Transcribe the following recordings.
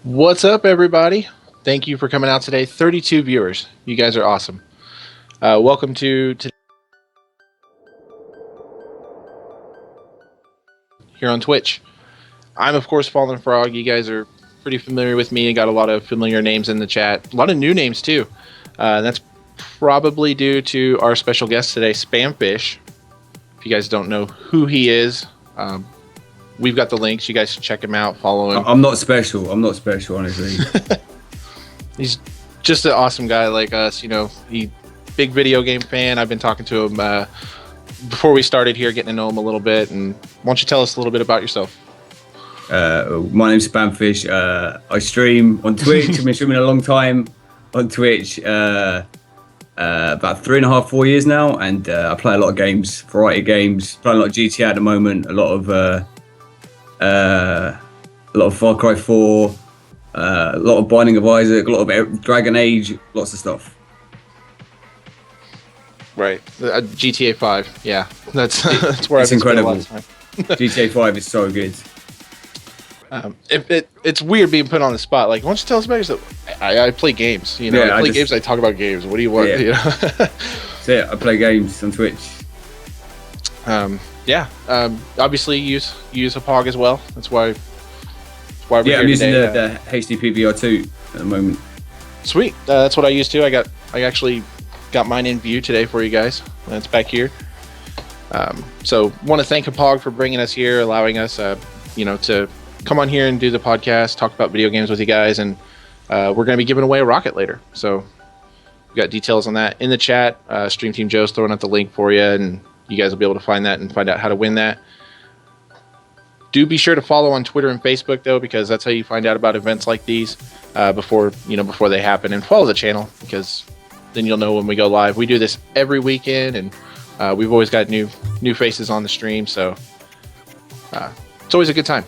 What's up, everybody? Thank you for coming out today. 32 viewers. You guys are awesome. Welcome to here on Twitch. I'm, of course, Fallen Frog. You guys are pretty familiar with me. I got a lot of familiar names in the chat. A lot of new names, too. That's probably due to our special guest today, Spamfish. If you guys don't know who he is, we've got the links. You guys should check him out, follow him. I'm not special, honestly. He's just an awesome guy like us. You know, big video game fan. I've been talking to him before we started here, getting to know him a little bit. And why don't you tell us a little bit about yourself? My name's Spamfish. I stream on Twitch. I've been streaming a long time on Twitch, about 3.5, 4 years now, and I play a lot of games, variety of games. Playing a lot of GTA at the moment, a lot of Far Cry 4, a lot of Binding of Isaac, a lot of Dragon Age, lots of stuff. Right, GTA 5. Yeah, that's where It's I've been incredible. spending a lot of time. GTA 5 is so good. It's weird being put on the spot. Like, why don't you tell us about yourself? I play games. You know, Yeah, I play games. I talk about games. What do you want? Yeah. You know? So yeah, I play games on Twitch. Obviously use Hauppauge as well. That's why we're here I'm using today. the HDP VR2 at the moment. Sweet. That's what I used to. I actually got mine in view today for you guys. It's back here. So want to thank Hauppauge for bringing us here, allowing us, to come on here and do the podcast, talk about video games with you guys, and we're going to be giving away a rocket later. So we've got details on that in the chat. Stream Team Joe's throwing out the link for you, and you guys will be able to find that and find out how to win that. Do be sure to follow on Twitter and Facebook, though, because that's how you find out about events like these before they happen. And follow the channel, because then you'll know when we go live. We do this every weekend, and we've always got new faces on the stream, so it's always a good time.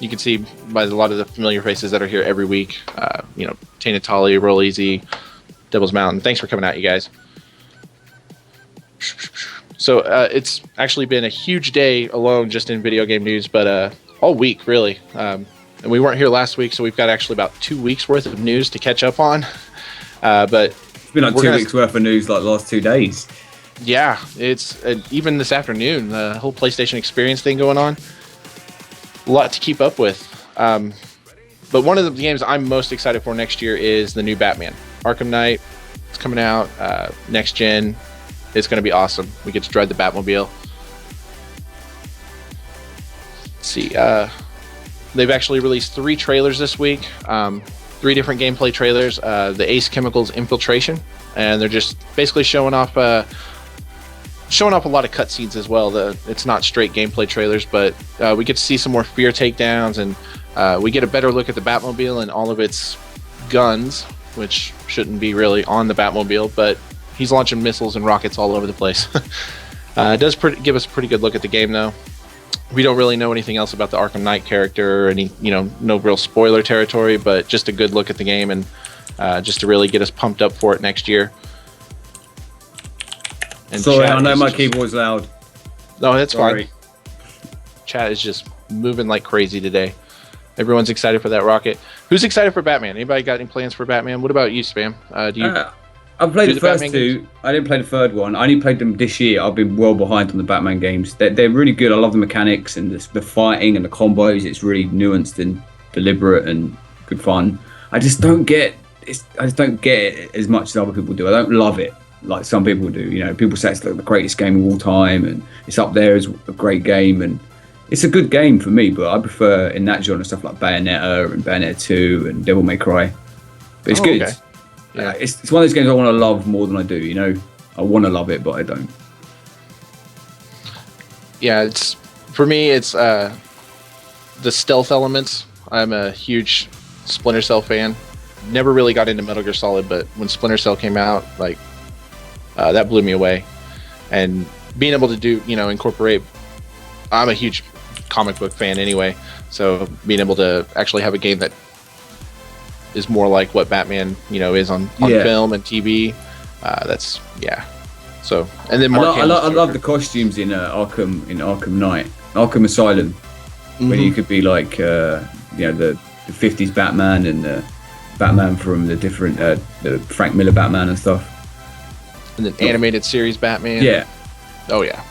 You can see by a lot of the familiar faces that are here every week. Tainted Tolly, Roll Easy, Devil's Mountain. Thanks for coming out, you guys. So it's actually been a huge day alone just in video game news, but all week, really. And we weren't here last week, so we've got actually about 2 weeks worth of news to catch up on. But it's been like 2 weeks worth of news, like the last 2 days. Yeah, it's even this afternoon, the whole PlayStation Experience thing going on. A lot to keep up with. But one of the games I'm most excited for next year is the new Batman. Arkham Knight. It's coming out next gen. It's going to be awesome. We get to drive the Batmobile. Let's see. They've actually released 3 trailers this week. 3 different gameplay trailers. The Ace Chemicals Infiltration. And they're just basically showing off a lot of cutscenes as well. It's not straight gameplay trailers, but we get to see some more fear takedowns, and we get a better look at the Batmobile and all of its guns, which shouldn't be really on the Batmobile, but he's launching missiles and rockets all over the place. It does give us a pretty good look at the game, though. We don't really know anything else about the Arkham Knight character, or any, no real spoiler territory, but just a good look at the game, and just to really get us pumped up for it next year. And sorry, I know my keyboard's loud. No, that's fine. Chat is just moving like crazy today. Everyone's excited for that rocket. Who's excited for Batman? Anybody got any plans for Batman? What about you, Spam? I've played the first 2. Games? I didn't play the third one. I only played them this year. I've been well behind on the Batman games. They're really good. I love the mechanics and the fighting and the combos. It's really nuanced and deliberate and good fun. I just don't get it as much as other people do. I don't love it like some people do. People say it's like the greatest game of all time, and it's up there as a great game, and it's a good game for me. But I prefer in that genre stuff like Bayonetta and Bayonetta 2 and Devil May Cry. But it's good. Okay. Yeah, it's one of those games I want to love more than I do. I want to love it, but I don't. Yeah, for me. It's the stealth elements. I'm a huge Splinter Cell fan. Never really got into Metal Gear Solid, but when Splinter Cell came out, that blew me away. And being able to do, incorporate. I'm a huge comic book fan anyway, so being able to actually have a game that is more like what Batman, is on film and TV. So, and then I love the costumes in Arkham Knight, Arkham Asylum, when you could be like, the the 50s Batman and the Batman from the different the Frank Miller Batman and stuff. And then animated series Batman. Yeah. Oh yeah.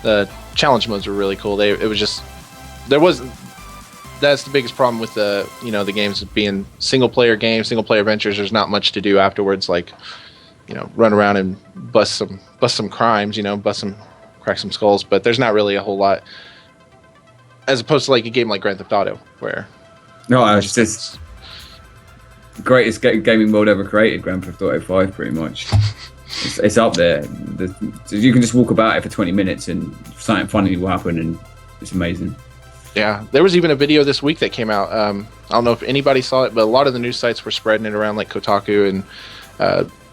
The challenge modes were really cool. That's the biggest problem with the the games being single player adventures. There's not much to do afterwards, like run around and bust some crimes, crack some skulls. But there's not really a whole lot, as opposed to like a game like Grand Theft Auto, where it's just the greatest gaming mode ever created, Grand Theft Auto 5, pretty much. It's up there. You can just walk about it for 20 minutes and something funny will happen, and it's amazing. Yeah, there was even a video this week that came out. I don't know if anybody saw it, but a lot of the news sites were spreading it around, like Kotaku and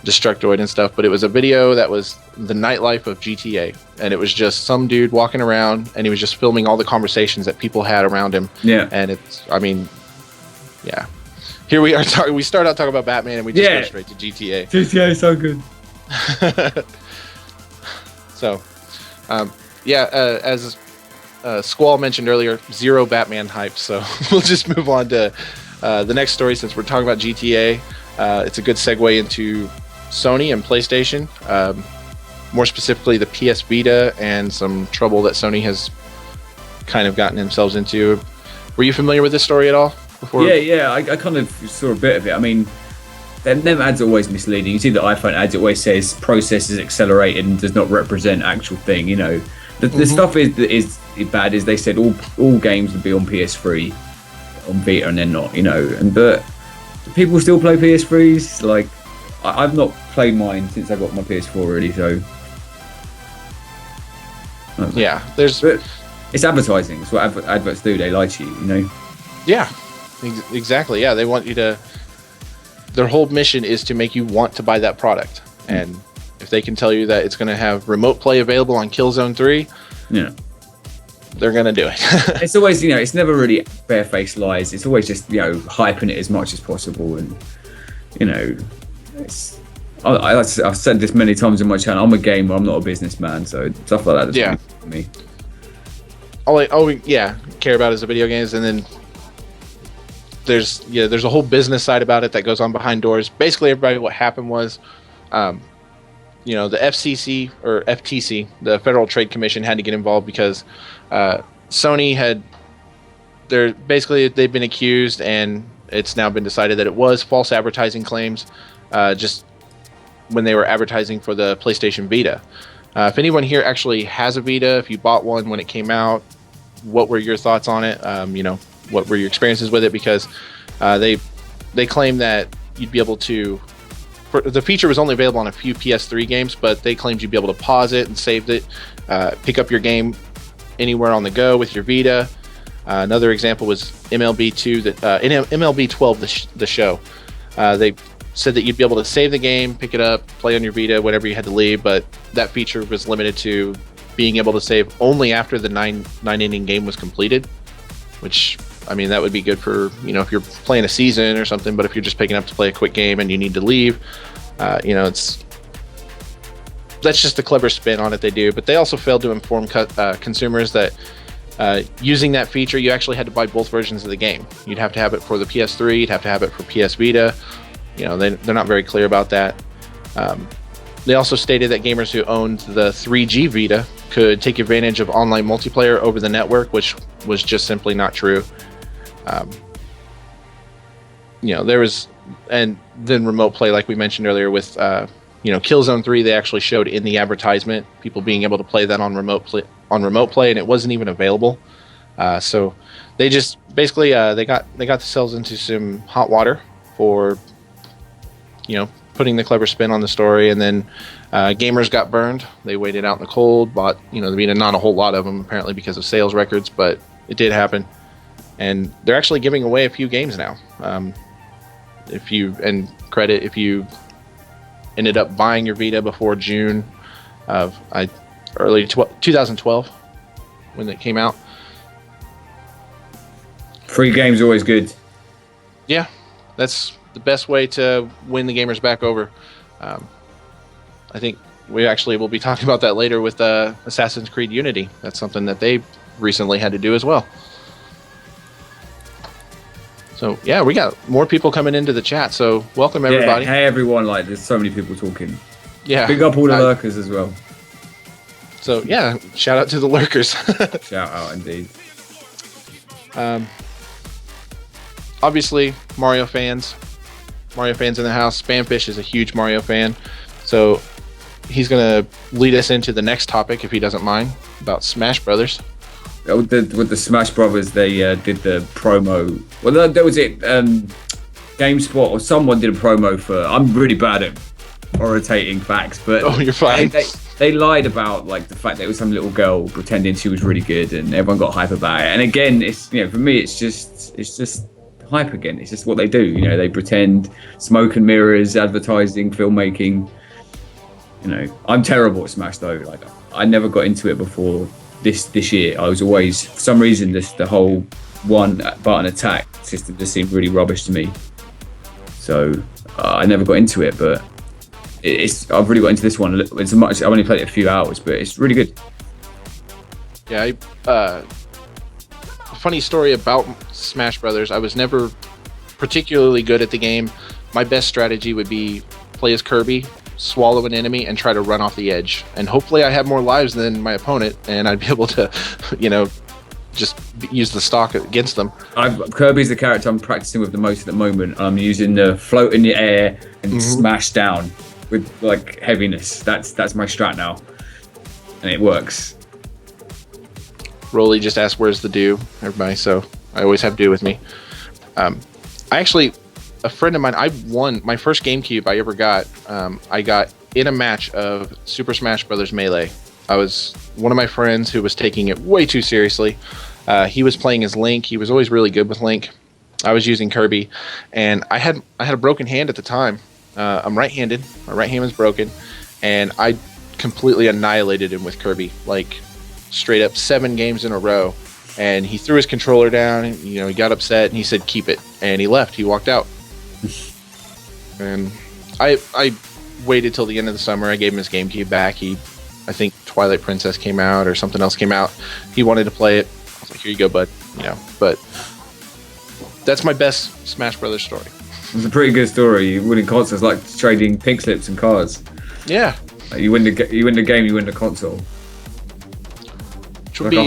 Destructoid and stuff. But it was a video that was the nightlife of GTA, and it was just some dude walking around, and he was just filming all the conversations that people had around him. Yeah, and yeah. Here we are talking. We start out talking about Batman, and we just go straight to GTA. GTA is so good. So, as Squall mentioned earlier, zero Batman hype, so we'll just move on to the next story since we're talking about GTA. It's a good segue into Sony and PlayStation, more specifically the PS Vita and some trouble that Sony has kind of gotten themselves into. Were you familiar with this story at all before? Yeah, I kind of saw a bit of it. I mean, them ads are always misleading. You see the iPhone ads, it always says process is accelerated and does not represent actual thing, The stuff is bad is they said all games would be on PS3, on Vita, and they're not, but people still play PS3s. Like I've not played mine since I got my PS4 already, so yeah, but it's advertising. It's what adverts do. They lie to you, Yeah, exactly. Yeah, they want you to. Their whole mission is to make you want to buy that product, and if they can tell you that it's going to have remote play available on Killzone 3, they're going to do it. It's always, it's never really barefaced lies. It's always just, hyping it as much as possible. And, I've said this many times in my channel, I'm a gamer, I'm not a businessman. So stuff like that doesn't for me. All we care about is the video games. And then there's a whole business side about it that goes on behind doors. Basically, everybody, what happened was, the FCC or FTC, the Federal Trade Commission, had to get involved because Sony they've been accused, and it's now been decided that it was false advertising claims, just when they were advertising for the PlayStation Vita. If anyone here actually has a Vita, if you bought one when it came out, what were your thoughts on it? What were your experiences with it? Because they claim that you'd be able to. The feature was only available on a few PS3 games, but they claimed you'd be able to pause it and save it, pick up your game anywhere on the go with your Vita. Another example was MLB 12, the show. They said that you'd be able to save the game, pick it up, play on your Vita whenever you had to leave, but that feature was limited to being able to save only after the nine inning game was completed, which, that would be good for, if you're playing a season or something, but if you're just picking up to play a quick game and you need to leave, that's just a clever spin on it they do. But they also failed to inform consumers that using that feature, you actually had to buy both versions of the game. You'd have to have it for the PS3, you'd have to have it for PS Vita. They're not very clear about that. They also stated that gamers who owned the 3G Vita could take advantage of online multiplayer over the network, which was just simply not true. There was, and then remote play, like we mentioned earlier with, Killzone 3, they actually showed in the advertisement people being able to play that on remote play, and it wasn't even available. So they just basically they got themselves into some hot water for, putting the clever spin on the story, and then gamers got burned. They waited out in the cold, bought the Vita, not a whole lot of them apparently because of sales records, but it did happen. And they're actually giving away a few games now. If you ended up buying your Vita before June of early 2012 when it came out. Free games are always good. Yeah, that's the best way to win the gamers back over. I think we actually will be talking about that later with Assassin's Creed Unity. That's something that they recently had to do as well. So yeah, we got more people coming into the chat. So welcome everybody. Yeah, hey everyone! Like, there's so many people talking. Yeah, big up all the lurkers as well. So yeah, shout out to the lurkers. Shout out indeed. Obviously, Mario fans in the house. Spamfish is a huge Mario fan, so he's gonna lead us into the next topic if he doesn't mind about Smash Brothers. With the Smash Brothers, they did the promo. Well, that was it. GameSpot or someone did a promo for. I'm really bad at rotating facts, but you're fine. They lied about like the fact that it was some little girl pretending she was really good, and everyone got hype about it. And again, it's for me, it's just hype again. It's just what they do. They pretend, smoke and mirrors, advertising, filmmaking. I'm terrible at Smash though. Like, I never got into it before this year. I was always, for some reason, the whole one button attack system just seemed really rubbish to me. So I never got into it, but I've really got into this one. It's much. I've only played it a few hours, but it's really good. Yeah, a funny story about Smash Brothers. I was never particularly good at the game. My best strategy would be play as Kirby, swallow an enemy, and try to run off the edge. And hopefully I have more lives than my opponent, and I'd be able to, just use the stock against them. Kirby's the character I'm practicing with the most at the moment. I'm using the float in the air and smash down with like heaviness. That's my strat now, and it works. Rolly just asked, "Where's the do?" Everybody, so I always have do with me. A friend of mine, I won my first GameCube I ever got. I got in a match of Super Smash Brothers Melee. I was one of my friends who was taking it way too seriously. He was playing as Link. He was always really good with Link. I was using Kirby, and I had a broken hand at the time. I'm right-handed. My right hand was broken, and I completely annihilated him with Kirby, like straight up 7 games in a row. And he threw his controller down, and, he got upset, and he said, "Keep it," and he left. He walked out. And I waited till the end of the summer. I gave him his GameCube back. I think Twilight Princess came out or something else came out. He wanted to play it. I was like, "Here you go, bud." But that's my best Smash Brothers story. It's a pretty good story. Winning consoles like trading pink slips and cards. Yeah. Like, you win the game, you win the console. There's a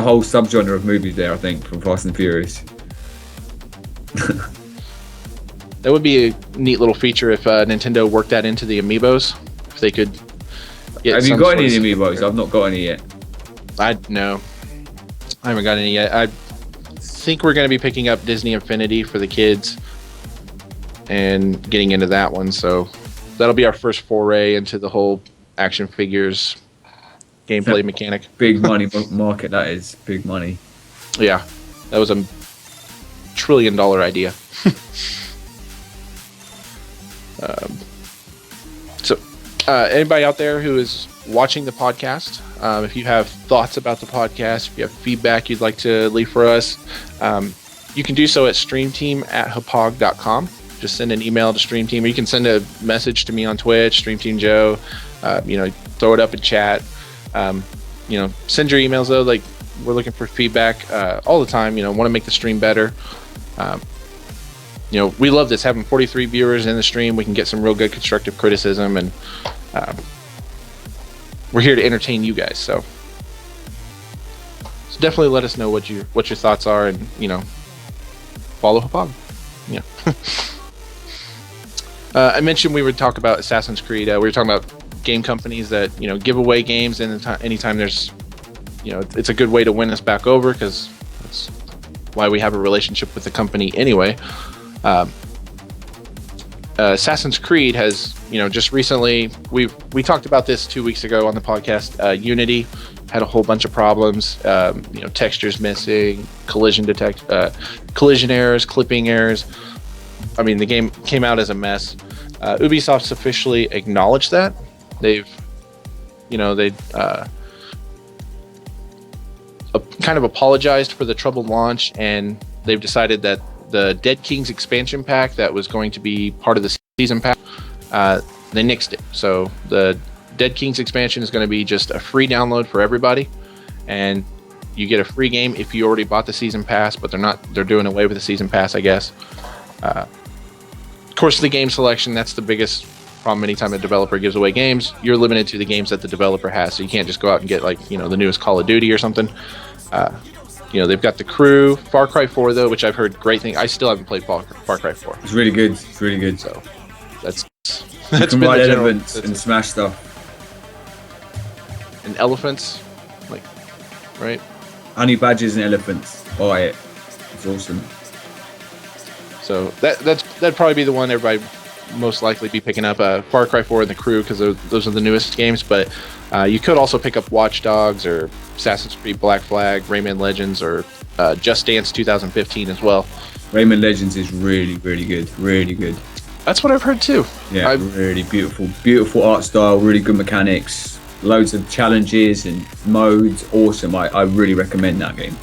whole subgenre of movies there, I think, from Fast and Furious. That would be a neat little feature if Nintendo worked that into the Amiibos. If they could get. Have you got any Amiibos? I've not got any yet. No, I haven't got any yet. I think we're going to be picking up Disney Infinity for the kids and getting into that one. So that'll be our first foray into the whole action figures gameplay mechanic. Big money market, that is. Big money. Yeah, that was a $1 trillion idea. Anybody out there who is watching the podcast, if you have thoughts about the podcast, if you have feedback you'd like to leave for us, you can do so at streamteam@hauppauge.com. Just send an email to Stream Team, or you can send a message to me on Twitch, Stream Team Joe. Throw it up in chat. Send your emails though. Like, we're looking for feedback all the time. Want to make the stream better. We love this, having 43 viewers in the stream. We can get some real good constructive criticism, and we're here to entertain you guys. So definitely let us know what your thoughts are, and follow Hauppauge. Yeah. I mentioned we would talk about Assassin's Creed. We were talking about game companies that give away games, and anytime there's it's a good way to win us back over, because that's why we have a relationship with the company anyway. Assassin's Creed has, just recently, we talked about this 2 weeks ago on the podcast. Unity had a whole bunch of problems, textures missing, collision errors, clipping errors. I mean, the game came out as a mess. Ubisoft's officially acknowledged that. They've kind of apologized for the troubled launch, and they've decided that the Dead Kings expansion pack that was going to be part of the season pack, they nixed it. So the Dead Kings expansion is going to be just a free download for everybody, and you get a free game if you already bought the season pass, but they're doing away with the season pass, I guess. Of course, the game selection, that's the biggest problem. Anytime a developer gives away games, you're limited to the games that the developer has, so you can't just go out and get like, the newest Call of Duty or something. They've got The Crew, Far Cry 4 though, which I've heard great things. I still haven't played Far Cry 4. It's really good. It's really good. So that's you can ride elephants and smash stuff. And elephants, like, right? Honey badgers and elephants. Buy it. It's awesome. So that'd probably be the one everybody most likely be picking up. Far Cry 4 and The Crew, because those are the newest games. But you could also pick up Watch Dogs or Assassin's Creed Black Flag, Rayman Legends, or Just Dance 2015 as well. Rayman Legends is really, really good. Really good. That's what I've heard too. Yeah, really beautiful art style, really good mechanics, loads of challenges and modes. Awesome. I really recommend that game.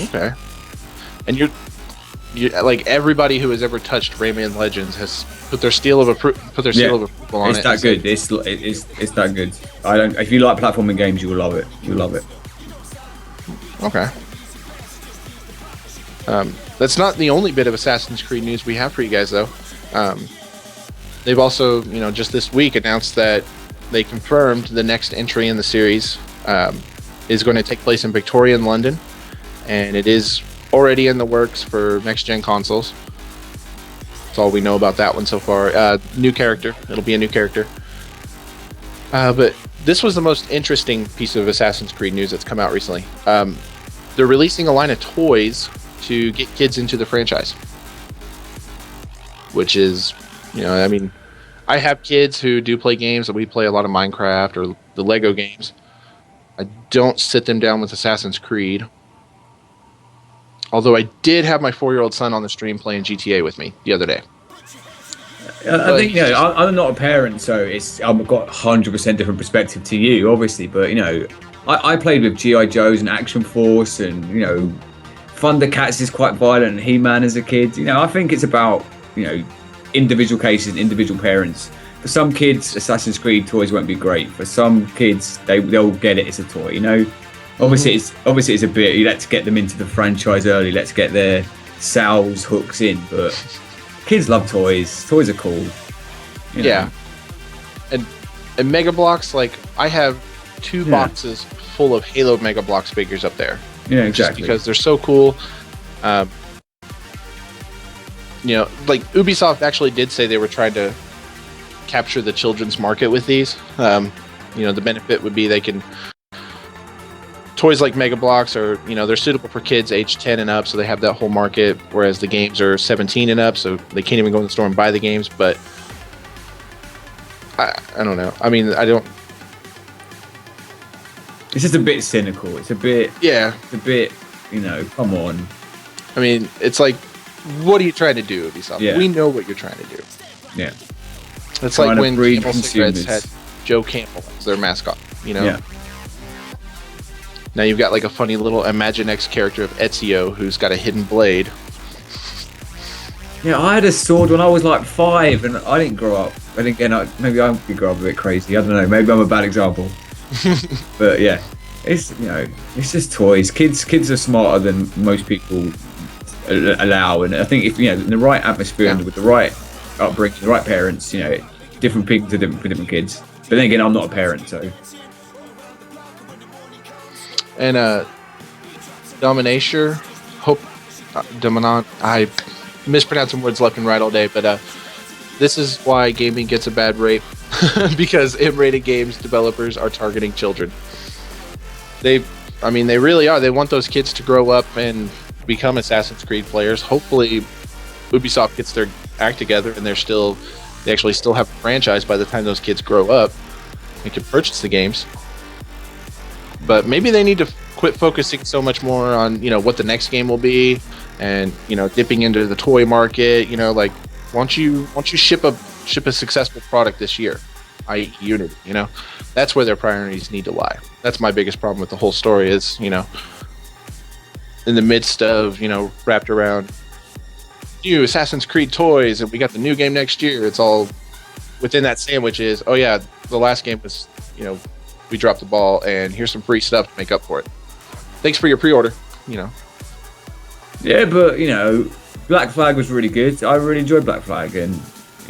Okay. And you're like, everybody who has ever touched Rayman Legends has put their seal of approval on it. It's that good. It's that good. If you like platforming games, you will love it. You'll love it. Okay. That's not the only bit of Assassin's Creed news we have for you guys, though. They've also, just this week announced that they confirmed the next entry in the series is going to take place in Victorian London, and it is already in the works for next-gen consoles. That's all we know about that one so far. New character. It'll be a new character. But this was the most interesting piece of Assassin's Creed news that's come out recently. They're releasing a line of toys to get kids into the franchise, which is, I have kids who do play games, and we play a lot of Minecraft or the Lego games. I don't sit them down with Assassin's Creed, although I did have my 4-year-old son on the stream playing GTA with me the other day. I think, I'm not a parent, so I've got 100% different perspective to you, obviously, but I played with G.I. Joes and Action Force, and Thundercats is quite violent, and He-Man as a kid. I think it's about, individual cases, individual parents. For some kids, Assassin's Creed toys won't be great. For some kids, they'll get it as a toy. Obviously it's a bit. Let's get them into the franchise early. Let's get their sales hooks in. But kids love toys. Toys are cool. Yeah. And Mega Bloks, like, I have 2 boxes full of Halo Mega Bloks figures up there. Yeah, exactly. Just because they're so cool. Like, Ubisoft actually did say they were trying to capture the children's market with these. The benefit would be they can... Toys like Mega Bloks are, they're suitable for kids age 10 and up, so they have that whole market, whereas the games are 17 and up, so they can't even go in the store and buy the games. But I don't know. I mean, I don't... It's just a bit cynical. It's a bit... Yeah. It's a bit, come on. I mean, it's like, what are you trying to do, Ubisoft? Yeah. We know what you're trying to do. Yeah. It's like when Camel Cigarettes had Joe Campbell as their mascot, Yeah. Now you've got like a funny little Imaginext character of Ezio who's got a hidden blade. Yeah, I had a sword when I was like 5, and I didn't grow up. And again, maybe I grow up a bit crazy. I don't know. Maybe I'm a bad example. But yeah, it's it's just toys. Kids are smarter than most people allow, and I think if in the right atmosphere and with the right upbringing, the right parents, different people for different kids. But then again, I'm not a parent, so. And Dominature, Dominant. I mispronounce some words left and right all day, but this is why gaming gets a bad rate, because M-rated games developers are targeting children. They really are. They want those kids to grow up and become Assassin's Creed players. Hopefully, Ubisoft gets their act together and they actually still have a franchise by the time those kids grow up and can purchase the games. But maybe they need to quit focusing so much more on what the next game will be, and dipping into the toy market. Like, once you ship a successful product this year, i.e. Unity, that's where their priorities need to lie. That's my biggest problem with the whole story is, in the midst of, wrapped around new Assassin's Creed toys, and we got the new game next year, it's all within that sandwich is, oh yeah, the last game was, we dropped the ball, and here's some free stuff to make up for it. Thanks for your pre-order. Yeah, but Black Flag was really good. I really enjoyed Black Flag, and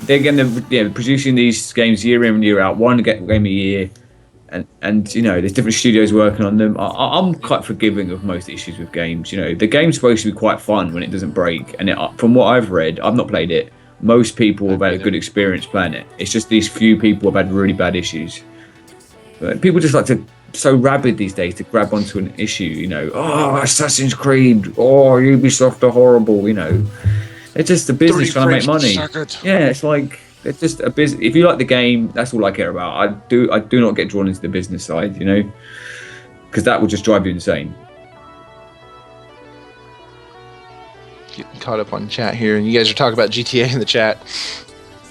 they're producing these games year in and year out, one game a year, and there's different studios working on them. I'm quite forgiving of most issues with games. The game's supposed to be quite fun when it doesn't break, and from what I've read, I've not played it. Most people have had a good experience playing it. It's just these few people have had really bad issues. But people just like to so rabid these days to grab onto an issue. Oh, Assassin's Creed. Oh, Ubisoft are horrible. It's just a business trying to make money. Yeah, it's like it's just a business. If you like the game, that's all I care about. I do not get drawn into the business side. Because that will just drive you insane. Getting caught up on chat here, and you guys are talking about GTA in the chat.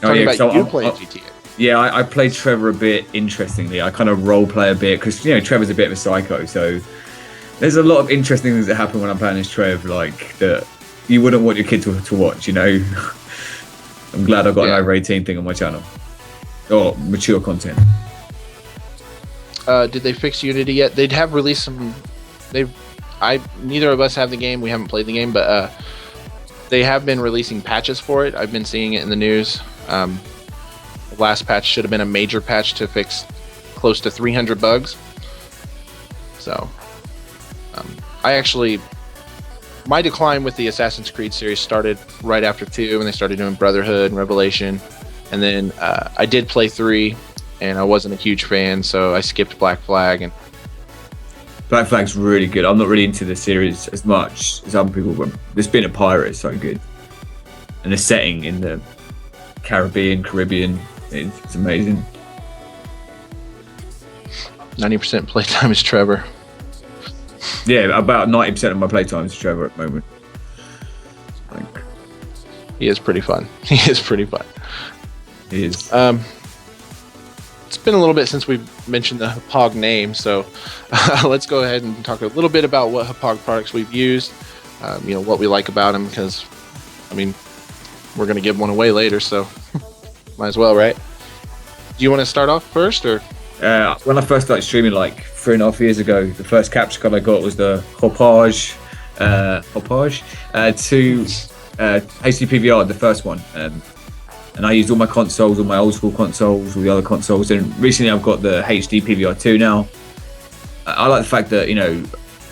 Playing GTA. Yeah, I played Trevor a bit. Interestingly, I kind of role play a bit because Trevor's a bit of a psycho. So there's a lot of interesting things that happen when I'm playing as Trev, like that you wouldn't want your kid to watch. I'm glad I've got an over 18 thing on my channel. Or mature content. Did they fix Unity yet? They'd have released some. Neither of us have the game. We haven't played the game, but they have been releasing patches for it. I've been seeing it in the news. The last patch should have been a major patch to fix close to 300 bugs. So, my decline with the Assassin's Creed series started right after 2 when they started doing Brotherhood and Revelation. And then I did play 3, and I wasn't a huge fan, so I skipped Black Flag. And Black Flag's really good. I'm not really into the series as much as other people, but this being a pirate is so good. And the setting in the Caribbean, it's amazing. 90% playtime is Trevor. Yeah, about 90% of my playtime is Trevor at the moment. He is pretty fun. He is. It's been a little bit since we've mentioned the Hauppauge name, so let's go ahead and talk a little bit about what Hauppauge products we've used, what we like about them, because, we're going to give one away later, so might as well, right? Do you want to start off first, or? When I first started streaming, 3.5 years ago, the first capture card I got was the Hauppauge to HD PVR, the first one. And I used all my consoles, all my old school consoles, all the other consoles. And recently I've got the HD PVR 2 now. I like the fact that,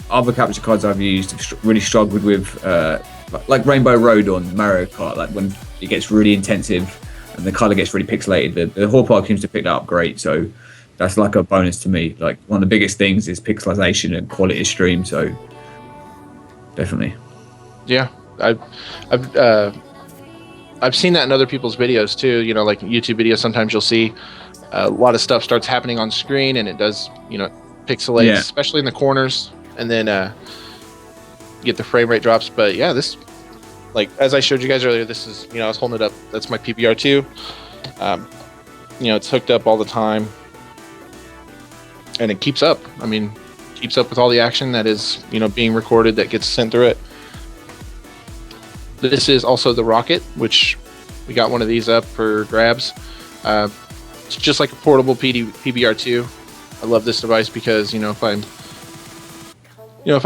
other capture cards I've used have really struggled with, like Rainbow Road on Mario Kart, like when it gets really intensive and the colour gets really pixelated. The Hauppauge seems to pick that up great. So that's like a bonus to me. Like one of the biggest things is pixelization and quality of stream. So definitely. Yeah. I've seen that in other people's videos too, like YouTube videos. Sometimes you'll see a lot of stuff starts happening on screen and it does, pixelate, especially in the corners, and then get the frame rate drops. But yeah, this, as I showed you guys earlier, this is, I was holding it up. That's my PBR2. It's hooked up all the time and it keeps up. Keeps up with all the action that is, being recorded that gets sent through it. This is also the Rocket, which we got one of these up for grabs. It's just like a portable PBR2. I love this device because, if I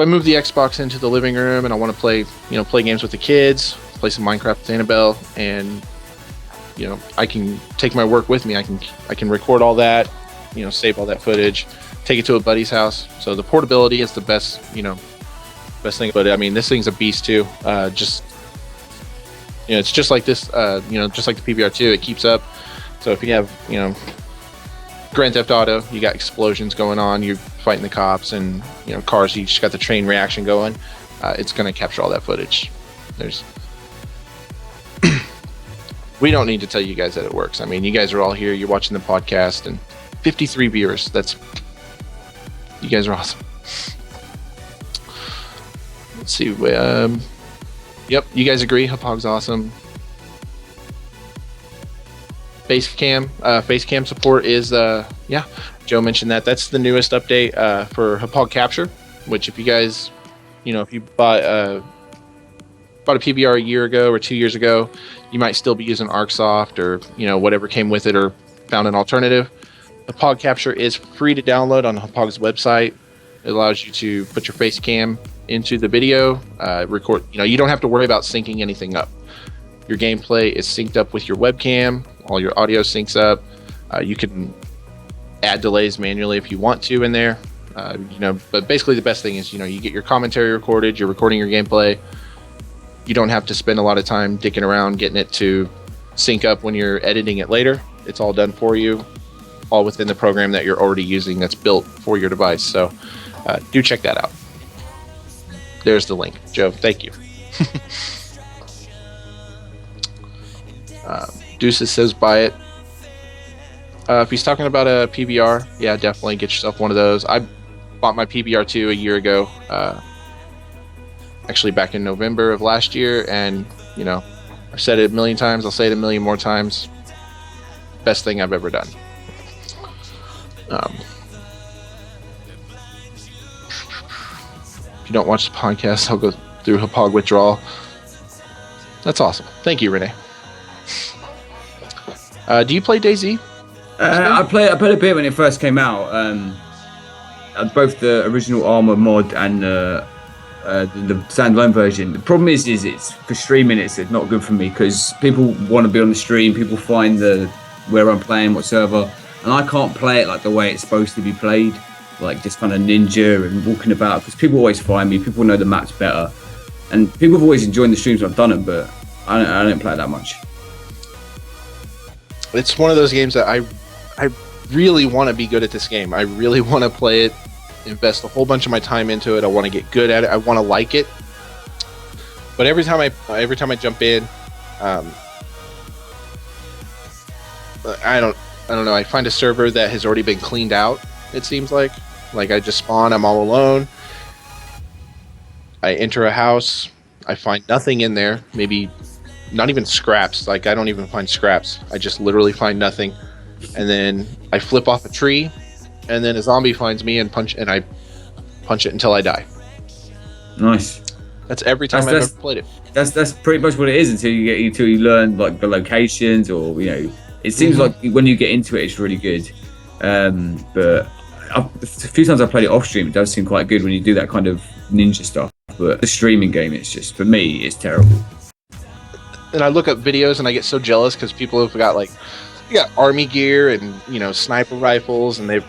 move the Xbox into the living room and I want to play games with the kids, play some Minecraft with Annabelle, and I can take my work with me. I can record all that, save all that footage, take it to a buddy's house. So the portability is the best thing. But this thing's a beast too. It's just like this, just like the PBR2, it keeps up. So if you have, Grand Theft Auto, you got explosions going on, you're fighting the cops, and, cars, you just got the train reaction going, it's going to capture all that footage. We don't need to tell you guys that it works. You guys are all here, you're watching the podcast, and 53 viewers, you guys are awesome. Let's see, yep, you guys agree. Hauppauge's awesome. Face cam support is Joe mentioned that. That's the newest update for Hauppauge Capture. Which, if you guys, if you bought a PBR a year ago or 2 years ago, you might still be using ArcSoft or whatever came with it, or found an alternative. Hauppauge Capture is free to download on Hauppauge's website. It allows you to put your face cam into the video, record. You don't have to worry about syncing anything up. Your gameplay is synced up with your webcam. All your audio syncs up. You can add delays manually if you want to in there. But basically the best thing is, you get your commentary recorded, you're recording your gameplay. You don't have to spend a lot of time dicking around getting it to sync up when you're editing it later. It's all done for you, all within the program that you're already using that's built for your device. So do check that out. There's the link. Joe, thank you. Deuces says buy it. If he's talking about a PBR, yeah, definitely get yourself one of those. I bought my PBR2 a year ago, actually back in November of last year, and I've said it a million times, I'll say it a million more times. Best thing I've ever done. If you don't watch the podcast, I'll go through Hauppauge withdrawal. That's awesome. Thank you, Renee. Do you play DayZ? I played a bit when it first came out. Both the original Armor mod and the standalone version. The problem is it's for streaming. It's not good for me because people want to be on the stream. People find where I'm playing, what server, and I can't play it like the way it's supposed to be played, like just kind of ninja and walking about. Because people always find me. People know the maps better, and people have always enjoyed the streams when I've done it, but I don't play it that much. It's one of those games that I really want to be good at this game. I really want to play it, invest a whole bunch of my time into it. I want to get good at it. I want to like it. But every time I jump in, I don't know. I find a server that has already been cleaned out. It seems like I just spawn. I'm all alone. I enter a house. I find nothing in there. Maybe not even scraps. I don't even find scraps. I just literally find nothing. And then I flip off a tree, and then a zombie finds me and I punch it until I die. Nice. That's every time I've ever played it. That's pretty much what it is until you learn like the locations, or it seems like when you get into it, it's really good. But a few times I played it off stream, it does seem quite good when you do that kind of ninja stuff. But the streaming game, it's just, for me, it's terrible. And I look up videos and I get so jealous because people have got you got army gear and sniper rifles, and they've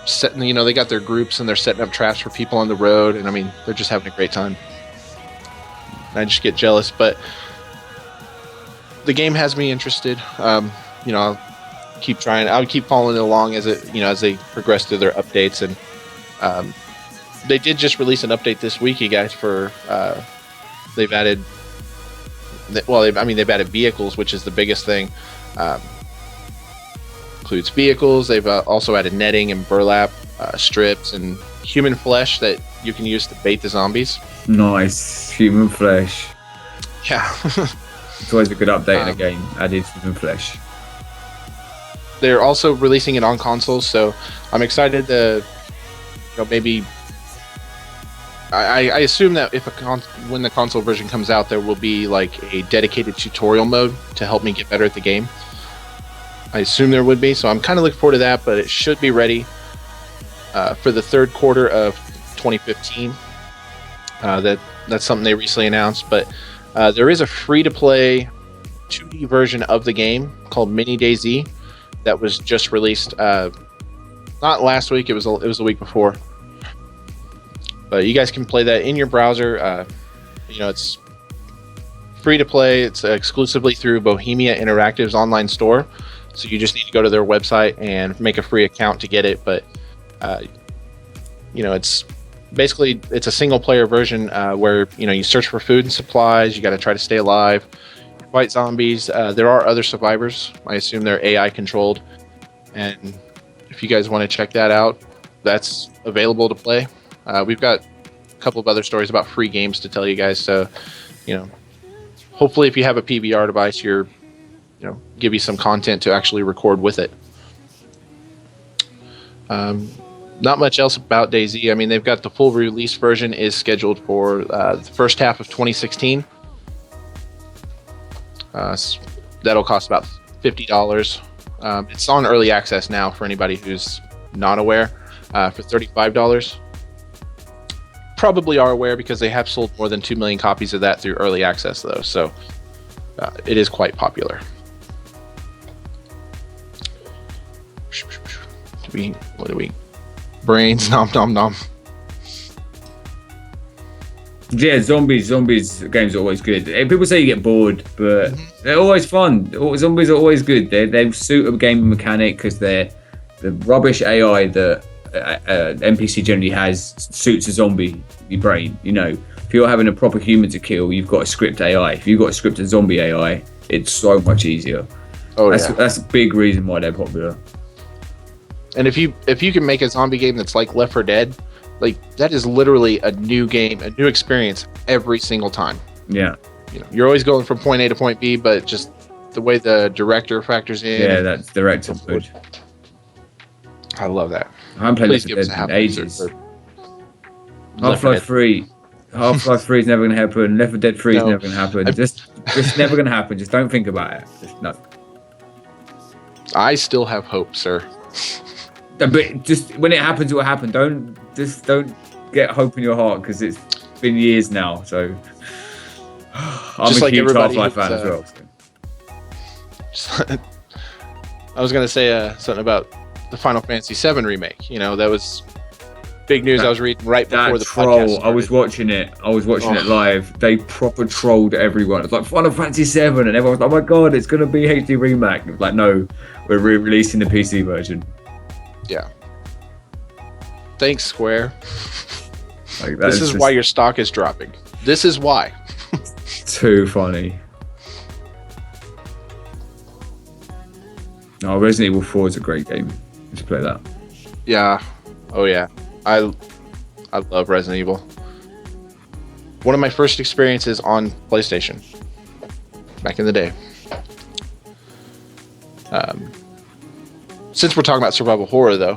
set, they got their groups and they're setting up traps for people on the road, and I mean they're just having a great time. And I just get jealous, but the game has me interested. I'll keep trying. I'll keep following it along as as they progress through their updates, and they did just release an update this week, you guys. For they've added. They've added vehicles, which is the biggest thing. Includes vehicles. They've also added netting and burlap strips and human flesh that you can use to bait the zombies. Nice. Human flesh. Yeah. It's always a good update in a game. Added human flesh. They're also releasing it on consoles, so I'm excited to maybe. I assume that when the console version comes out, there will be a dedicated tutorial mode to help me get better at the game. I assume there would be, so I'm kind of looking forward to that, but it should be ready for the third quarter of 2015. That's something they recently announced, but there is a free-to-play 2D version of the game called Mini DayZ that was just released not last week, it was the week before. But you guys can play that in your browser. It's free to play. It's exclusively through Bohemia Interactive's online store. So you just need to go to their website and make a free account to get it. But, it's basically, it's a single player version where, you search for food and supplies. You got to try to stay alive, fight zombies. There are other survivors. I assume they're AI controlled. And if you guys want to check that out, that's available to play. We've got a couple of other stories about free games to tell you guys. So, hopefully if you have a PBR device, give you some content to actually record with it. Not much else about DayZ. I mean, they've got the full release version is scheduled for the first half of 2016. That'll cost about $50. It's on early access now for anybody who's not aware, for $35. Probably are aware because they have sold more than 2 million copies of that through early access, though. So it is quite popular. What do we? Brains, nom nom nom. Yeah, zombies games are always good. People say you get bored, but they're always fun. Zombies are always good. They suit a game mechanic because they're the rubbish AI that NPC generally has suits a zombie brain. You know, if you're having a proper human to kill, you've got a script AI. If you've got a scripted zombie AI, it's so much easier. That's a big reason why they're popular. And if you can make a zombie game that's like Left 4 Dead, like that is literally a new game, a new experience every single time. Yeah. You know, you're always going from point A to point B, but just the way the director factors in. Yeah, that's director's good. I love that. I haven't played Left 4 Dead in ages. Half-Life 3. Half-Life 3 is never going to happen. Left 4 Dead 3 is never going to happen. It's never going to happen. Just don't think about it. Just no. I still have hope, sir. But just when it happens, it will happen. Don't get hope in your heart because it's been years now. So I'm just a huge Half-Life fan as well. So. I was gonna say something about the Final Fantasy VII remake. You know, that was big news. I was reading right before the troll. podcast started. I was watching it live. They proper trolled everyone. It's like Final Fantasy VII, and everyone's like, "Oh my god, it's gonna be HD remake." It's like, no, we're re-releasing the PC version. Yeah. Thanks, Square. Like, this is why your stock is dropping. This is why. Too funny. No, Resident Evil 4 is a great game. Let's play that. Yeah. Oh yeah. I love Resident Evil. One of my first experiences on PlayStation back in the day. Since we're talking about survival horror, though,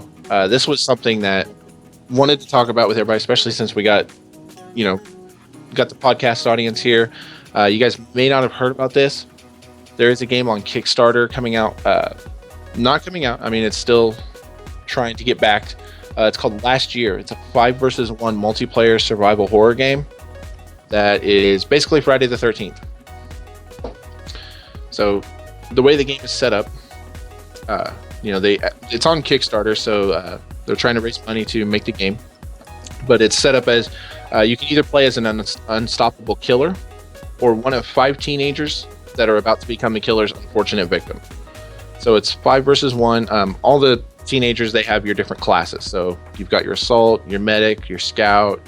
this was something that wanted to talk about with everybody, especially since we got the podcast audience here. You guys may not have heard about this. There is a game on Kickstarter coming out. Not coming out. I mean, it's still trying to get backed. It's called Last Year. It's a 5 versus 1 multiplayer survival horror game that is basically Friday the 13th. So the way the game is set up, it's on Kickstarter, so they're trying to raise money to make the game. But it's set up as you can either play as an unstoppable killer or one of 5 teenagers that are about to become the killer's unfortunate victim. So it's 5 versus 1. All the teenagers, they have your different classes. So you've got your assault, your medic, your scout,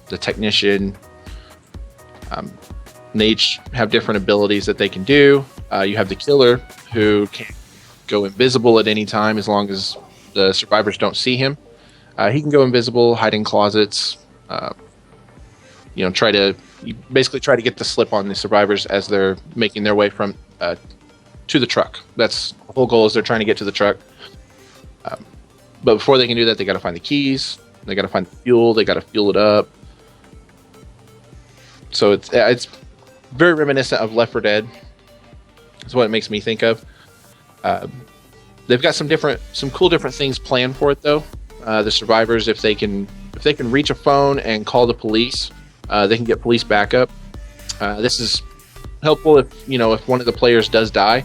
the technician. They each have different abilities that they can do. You have the killer, who can go invisible at any time as long as the survivors don't see him. He can go invisible, hide in closets, try to get the slip on the survivors as they're making their way from to the truck. That's the whole goal, is they're trying to get to the truck. But before they can do that, they got to find the keys, they got to find the fuel, they got to fuel it up. So it's very reminiscent of Left 4 Dead. That's what it makes me think of. They've got some cool different things planned for it, though. The survivors, if they can reach a phone and call the police, they can get police backup. This is helpful if one of the players does die.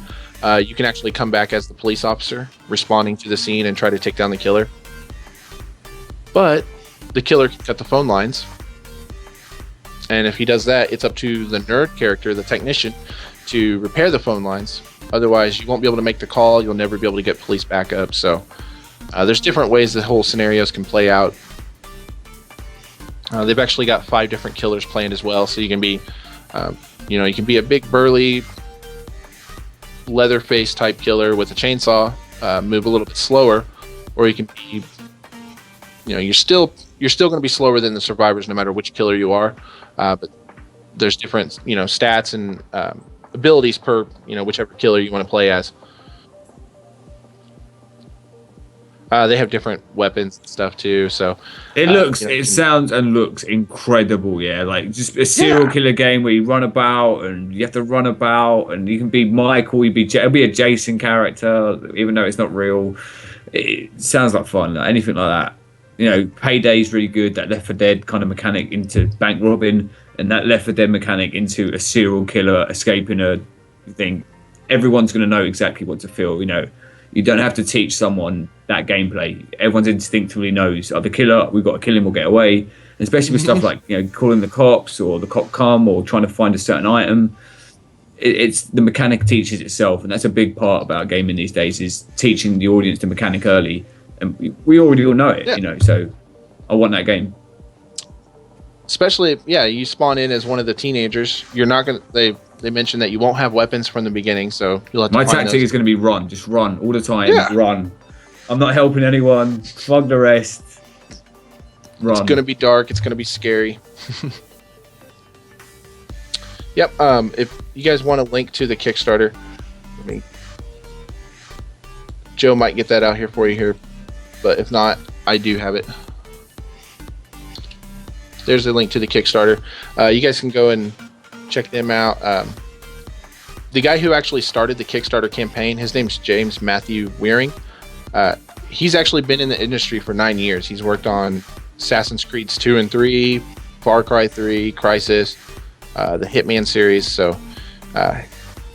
You can actually come back as the police officer responding to the scene and try to take down the killer. But the killer can cut the phone lines, and if he does that, it's up to the nerd character, the technician, to repair the phone lines. Otherwise, you won't be able to make the call. You'll never be able to get police backup. So there's different ways the whole scenarios can play out. They've actually got 5 different killers planned as well. So you can be, you can be a big burly Leatherface type killer with a chainsaw, move a little bit slower, or you can be, you're still going to be slower than the survivors no matter which killer you are. But there's different, stats and abilities per, whichever killer you want to play as. They have different weapons and stuff too. So it sounds and looks incredible. Yeah, like just a serial killer game where you run about and you have to run about, and you can be Michael, it'll be a Jason character, even though it's not real. It sounds like fun. Like anything like that. You know, Payday's really good. That Left 4 Dead kind of mechanic into bank robbing, and that Left 4 Dead mechanic into a serial killer escaping a thing. Everyone's going to know exactly what to feel. You know, you don't have to teach someone that gameplay. Everyone's instinctively knows, the killer, we've got to kill him or get away. And especially with stuff like, you know, calling the cops or the cop come or trying to find a certain item. It's the mechanic teaches itself, and that's a big part about gaming these days, is teaching the audience the mechanic early. And we already all know it, you know, so I want that game. Especially, you spawn in as one of the teenagers. You're not going to, they mentioned that you won't have weapons from the beginning, so you'll have to My find tactic those. is going to be run, just run all the time, run. I'm not helping anyone, fuck the rest, run. It's going to be dark, it's going to be scary. Yep, if you guys want a link to the Kickstarter, Joe might get that out here for you here, but if not, I do have it. There's a link to the Kickstarter. You guys can go and check them out. The guy who actually started the Kickstarter campaign, his name's James Matthew Wearing. He's actually been in the industry for 9 years. He's worked on Assassin's Creed 2 and 3, Far Cry 3, Crysis, the Hitman series. So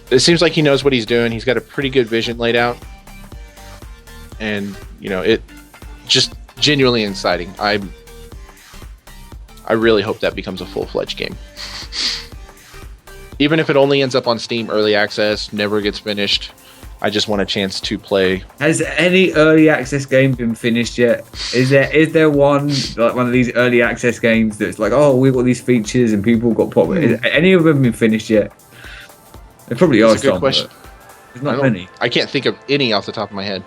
it seems like he knows what he's doing. He's got a pretty good vision laid out. And, you know, it just genuinely exciting. I really hope that becomes a full-fledged game. Even if it only ends up on Steam Early Access, never gets finished, I just want a chance to play. Has any early access game been finished yet? Is there one, like one of these early access games that's like, oh, we've got these features and people got popular? Has any of them been finished yet? There probably are That's a good some, question. There's not many. I can't think of any off the top of my head.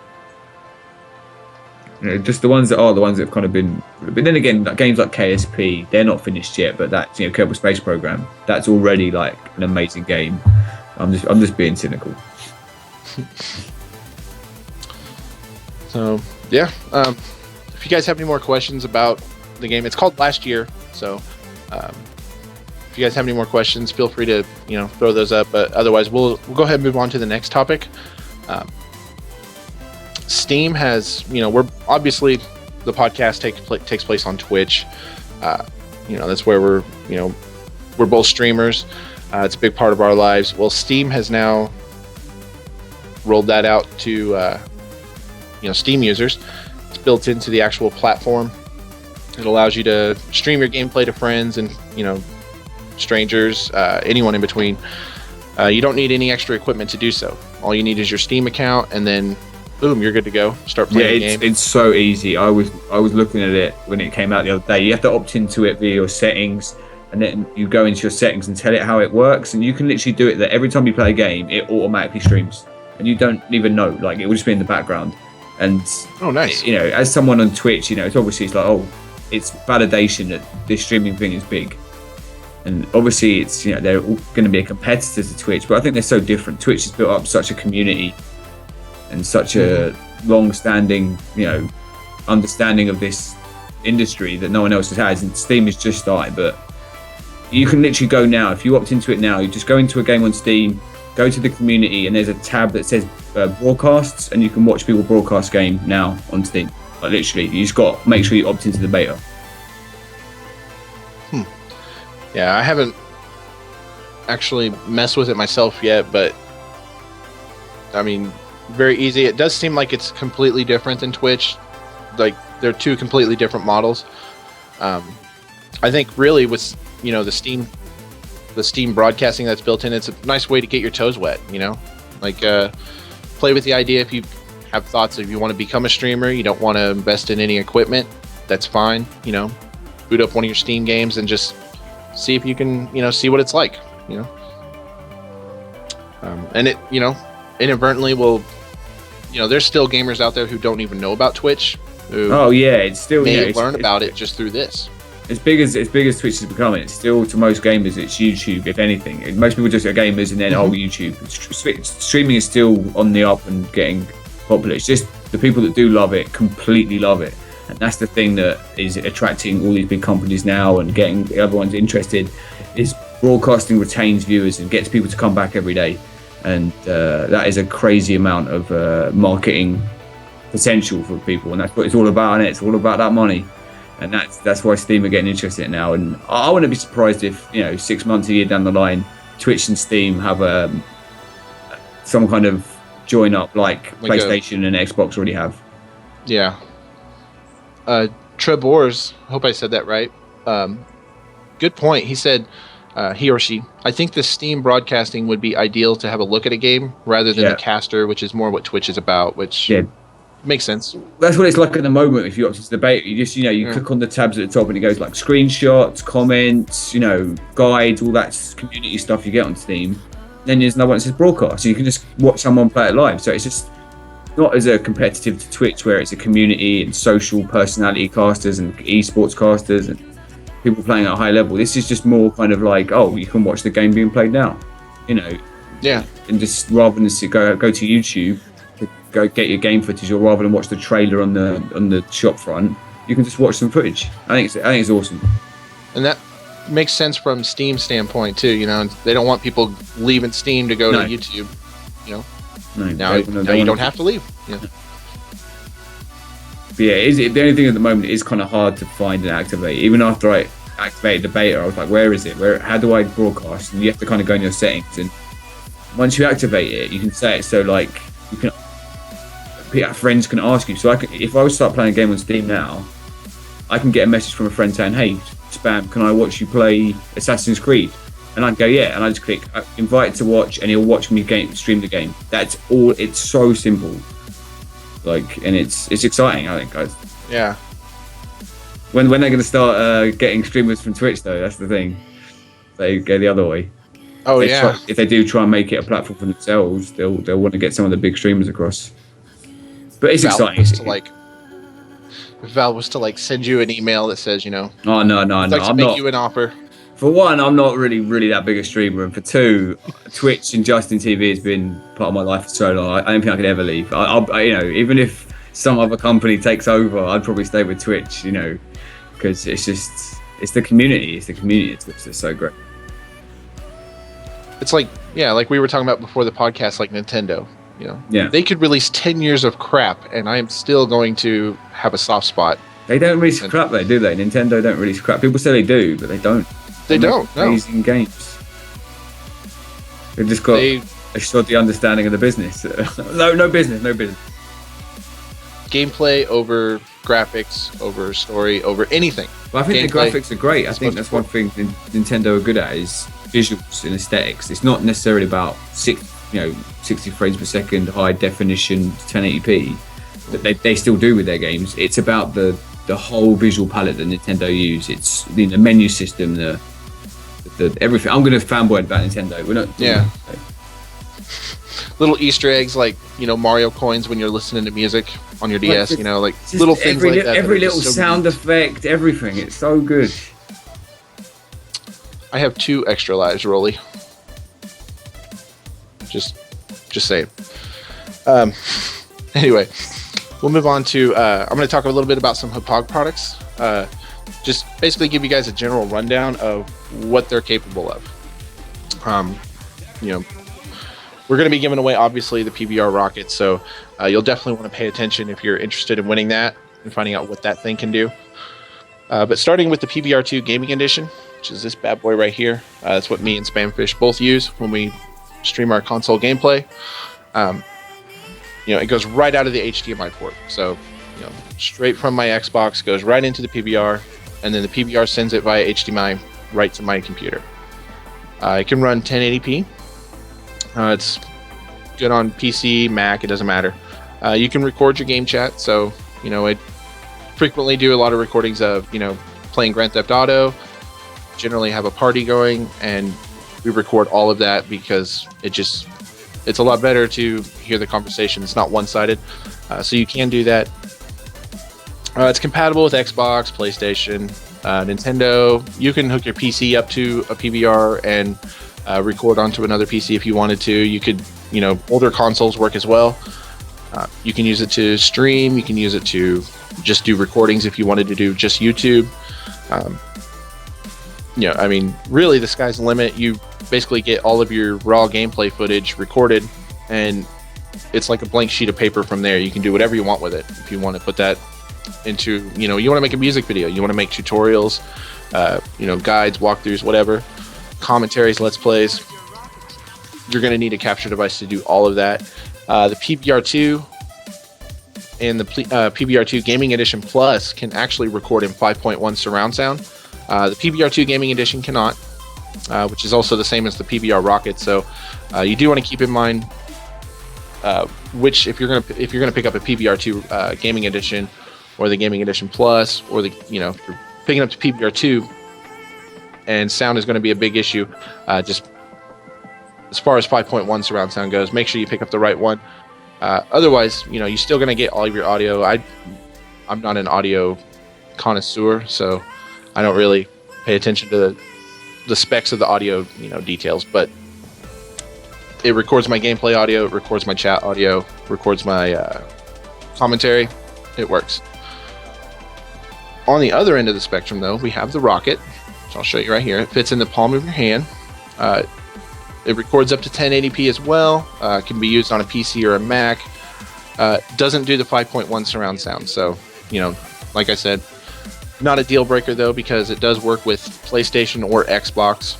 You know, just the ones that have kind of been. But then again, like games like KSP, they're not finished yet. But that's, you know, Kerbal Space Program, that's already like an amazing game. I'm just being cynical. So yeah, if you guys have any more questions about the game, it's called Last Year. So if you guys have any more questions, feel free to, you know, throw those up. But otherwise, we'll go ahead and move on to the next topic. Steam has, you know, we're obviously, the podcast takes place on Twitch. You know, that's where we're both streamers. It's a big part of our lives. Well, Steam has now rolled that out to, you know, Steam users. It's built into the actual platform. It allows you to stream your gameplay to friends and, you know, strangers, anyone in between. You don't need any extra equipment to do so. All you need is your Steam account, and then boom, you're good to go. Start playing the game. It's so easy. I was looking at it when it came out the other day. You have to opt into it via your settings, and then you go into your settings and tell it how it works, and you can literally do it that every time you play a game, it automatically streams, and you don't even know. Like, it will just be in the background. And oh, nice. You know, as someone on Twitch, you know, it's like, oh, it's validation that this streaming thing is big. And obviously, it's, you know, they're going to be a competitor to Twitch, but I think they're so different. Twitch has built up such a community and such a long-standing, you know, understanding of this industry that no one else has. And Steam is just starting, but you can literally go now. If you opt into it now, you just go into a game on Steam, go to the community, and there's a tab that says broadcasts, and you can watch people broadcast game now on Steam. Like, literally, you just got to make sure you opt into the beta. Yeah, I haven't actually messed with it myself yet, but I mean, very easy. It does seem like it's completely different than Twitch. Like, they're two completely different models. I think really with, you know, the Steam broadcasting that's built in, it's a nice way to get your toes wet, you know? Like, play with the idea. If you have thoughts, if you want to become a streamer, you don't want to invest in any equipment, that's fine. You know, boot up one of your Steam games and just see if you can, you know, see what it's like, you know? And it, you know, inadvertently will, you know, there's still gamers out there who don't even know about Twitch. It's still, may learn about it just through this. As big as Twitch is becoming, it's still, to most gamers, it's YouTube, if anything. Most people just are gamers and then YouTube. Streaming is still on the up and getting popular. It's just the people that do love it completely love it. And that's the thing that is attracting all these big companies now and getting everyone's interested, is broadcasting retains viewers and gets people to come back every day. And that is a crazy amount of marketing potential for people. And that's what it's all about, and it's all about that money. And that's why Steam are getting interested in it now. And I wouldn't be surprised if, 6 months, a year down the line, Twitch and Steam have some kind of join up like PlayStation and Xbox already have. Yeah. Trebors, hope I said that right. Good point. He said, he or she, I think the Steam broadcasting would be ideal to have a look at a game rather than the caster, which is more what Twitch is about, which makes sense. That's what it's like at the moment. If you watch this debate, you just, you click on the tabs at the top and it goes like screenshots, comments, guides, all that community stuff you get on Steam. Then there's another one that says broadcast. So you can just watch someone play it live. So it's just not as a competitive to Twitch, where it's a community and social personality casters and esports casters and people playing at a high level. This is just more kind of like, you can watch the game being played now, Yeah. And just rather than go to YouTube, to go get your game footage, or rather than watch the trailer on the shop front, you can just watch some footage. I think it's awesome. And that makes sense from Steam's standpoint too. They don't want people leaving Steam to go to YouTube. Now you don't have to leave. Yeah. But yeah, the only thing at the moment is kind of hard to find and activate. Even after I activated the beta, I was like, where is it? How do I broadcast? And you have to kind of go in your settings, and once you activate it, you can set it so like you can. Friends can ask you. So if I was to start playing a game on Steam now, I can get a message from a friend saying, "Hey, Spam, can I watch you play Assassin's Creed?" And I'd go, yeah, and I just click invite to watch, and he'll watch me stream the game. That's all. It's so simple. And it's exciting, I think, guys. Yeah. When they're going to start getting streamers from Twitch, though, that's the thing. They go the other way. Oh, If they do try and make it a platform for themselves, they'll want to get some of the big streamers across. But it's exciting. If Valve was to send you an email that says, oh no, I'm make you an offer. For one, I'm not really that big a streamer, and for two, Twitch and Justin TV has been part of my life for so long. I don't think I could ever leave. Even if some other company takes over, I'd probably stay with Twitch. Because it's the community. It's the community at Twitch that's so great. It's like we were talking about before the podcast, like Nintendo. They could release 10 years of crap, and I am still going to have a soft spot. They don't release crap, though, do they? Nintendo don't release crap. People say they do, but they don't. They don't. Amazing games. They've just got a shoddy understanding of the business. no business. Gameplay over graphics, over story, over anything. Well, I think the graphics are great. I think that's one thing Nintendo are good at is visuals and aesthetics. It's not necessarily about 60 frames per second, high definition, 1080p that they still do with their games. It's about the whole visual palette that Nintendo use. It's the menu system, the everything. I'm going to fanboy about Nintendo. We're not. Yeah. Little Easter eggs like Mario coins when you're listening to music on your DS. Little things like that. Every little sound effect, everything. It's so good. I have 2 extra lives, Rolly. Just saying. Anyway, we'll move on to. I'm going to talk a little bit about some Hauppauge products. Just basically give you guys a general rundown of what they're capable of. We're going to be giving away, obviously, the PBR rocket, so you'll definitely want to pay attention if you're interested in winning that and finding out what that thing can do. But starting with the PBR2 Gaming Edition, which is this bad boy right here. That's what me and Spamfish both use when we stream our console gameplay. It goes right out of the HDMI port. So, straight from my Xbox, goes right into the PBR, and then the PBR sends it via HDMI right to my computer. It can run 1080p. It's good on PC, Mac, it doesn't matter. You can record your game chat, so, I frequently do a lot of recordings of, playing Grand Theft Auto, generally have a party going, and we record all of that because it's a lot better to hear the conversation. It's not one-sided, so you can do that. It's compatible with Xbox, PlayStation, Nintendo. You can hook your PC up to a PBR and record onto another PC if you wanted to. You could, older consoles work as well. You can use it to stream. You can use it to just do recordings if you wanted to do just YouTube. I mean, really, the sky's the limit. You basically get all of your raw gameplay footage recorded, and it's like a blank sheet of paper from there. You can do whatever you want with it. If you want to put that into, you want to make a music video, you want to make tutorials, guides, walkthroughs, whatever, commentaries, let's plays, you're going to need a capture device to do all of that. The PBR2 and the PBR2 Gaming Edition Plus can actually record in 5.1 surround sound. The PBR2 Gaming Edition cannot, which is also the same as the PBR Rocket. So you do want to keep in mind which, if you're gonna pick up a PBR2 Gaming Edition or the Gaming Edition Plus, or if you're picking up the PBR2 and sound is going to be a big issue, just as far as 5.1 surround sound goes, make sure you pick up the right one. Otherwise, you're still going to get all of your audio. I'm not an audio connoisseur, so I don't really pay attention to the specs of the audio, details, but it records my gameplay audio, it records my chat audio, records my commentary. It works. On the other end of the spectrum, though, we have the Rocket, which I'll show you right here. It fits in the palm of your hand. It records up to 1080p as well. Can be used on a PC or a Mac. Doesn't do the 5.1 surround sound. So, like I said, not a deal breaker though, because it does work with PlayStation or Xbox.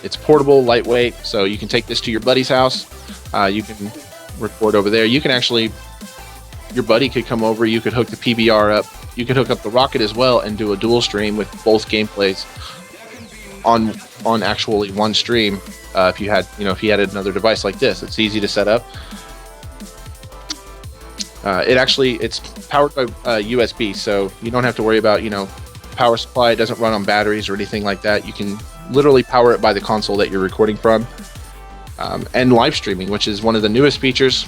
It's portable, lightweight, so you can take this to your buddy's house. You can record over there. You can actually, your buddy could come over. You could hook the PBR up. You could hook up the Rocket as well and do a dual stream with both gameplays on actually one stream. If you had another device like this, it's easy to set up. It's powered by USB, so you don't have to worry about power supply. It doesn't run on batteries or anything like that. You can literally power it by the console that you're recording from, and live streaming, which is one of the newest features.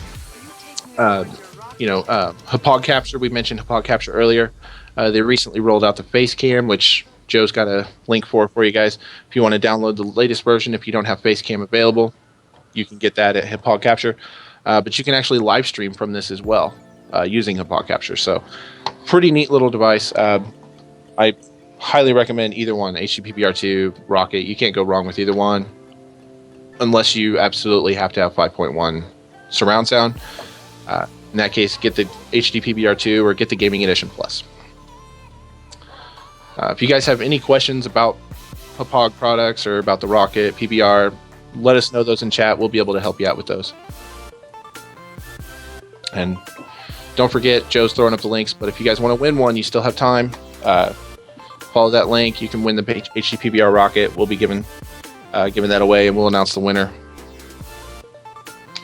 Hauppauge capture. We mentioned Hauppauge capture earlier. They recently rolled out the face cam, which Joe's got a link for you guys. If you want to download the latest version, if you don't have face cam available, you can get that at Hauppauge capture. But you can actually live stream from this as well, using Hauppauge capture. So pretty neat little device. I highly recommend either one, HDPBR2, Rocket. You can't go wrong with either one, unless you absolutely have to have 5.1 surround sound. In that case, get the HDPBR2 or get the Gaming Edition Plus. If you guys have any questions about Hauppauge products or about the Rocket, PBR, let us know those in chat. We'll be able to help you out with those. And don't forget, Joe's throwing up the links, but if you guys want to win one, you still have time. Follow that link. You can win the HDPBR Rocket. We'll be giving that away, and we'll announce the winner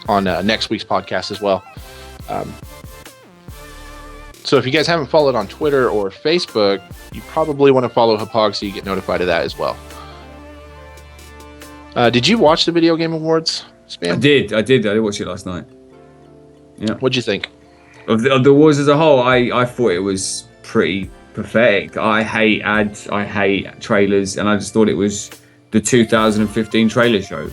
on next week's podcast as well. So if you guys haven't followed on Twitter or Facebook, you probably want to follow Hauppauge so you get notified of that as well. Did you watch the Video Game Awards, Spam? I did watch it last night. Yeah. What'd you think? Of the awards as a whole, I thought it was pretty pathetic. I hate ads, I hate trailers, and I just thought it was the 2015 trailer show.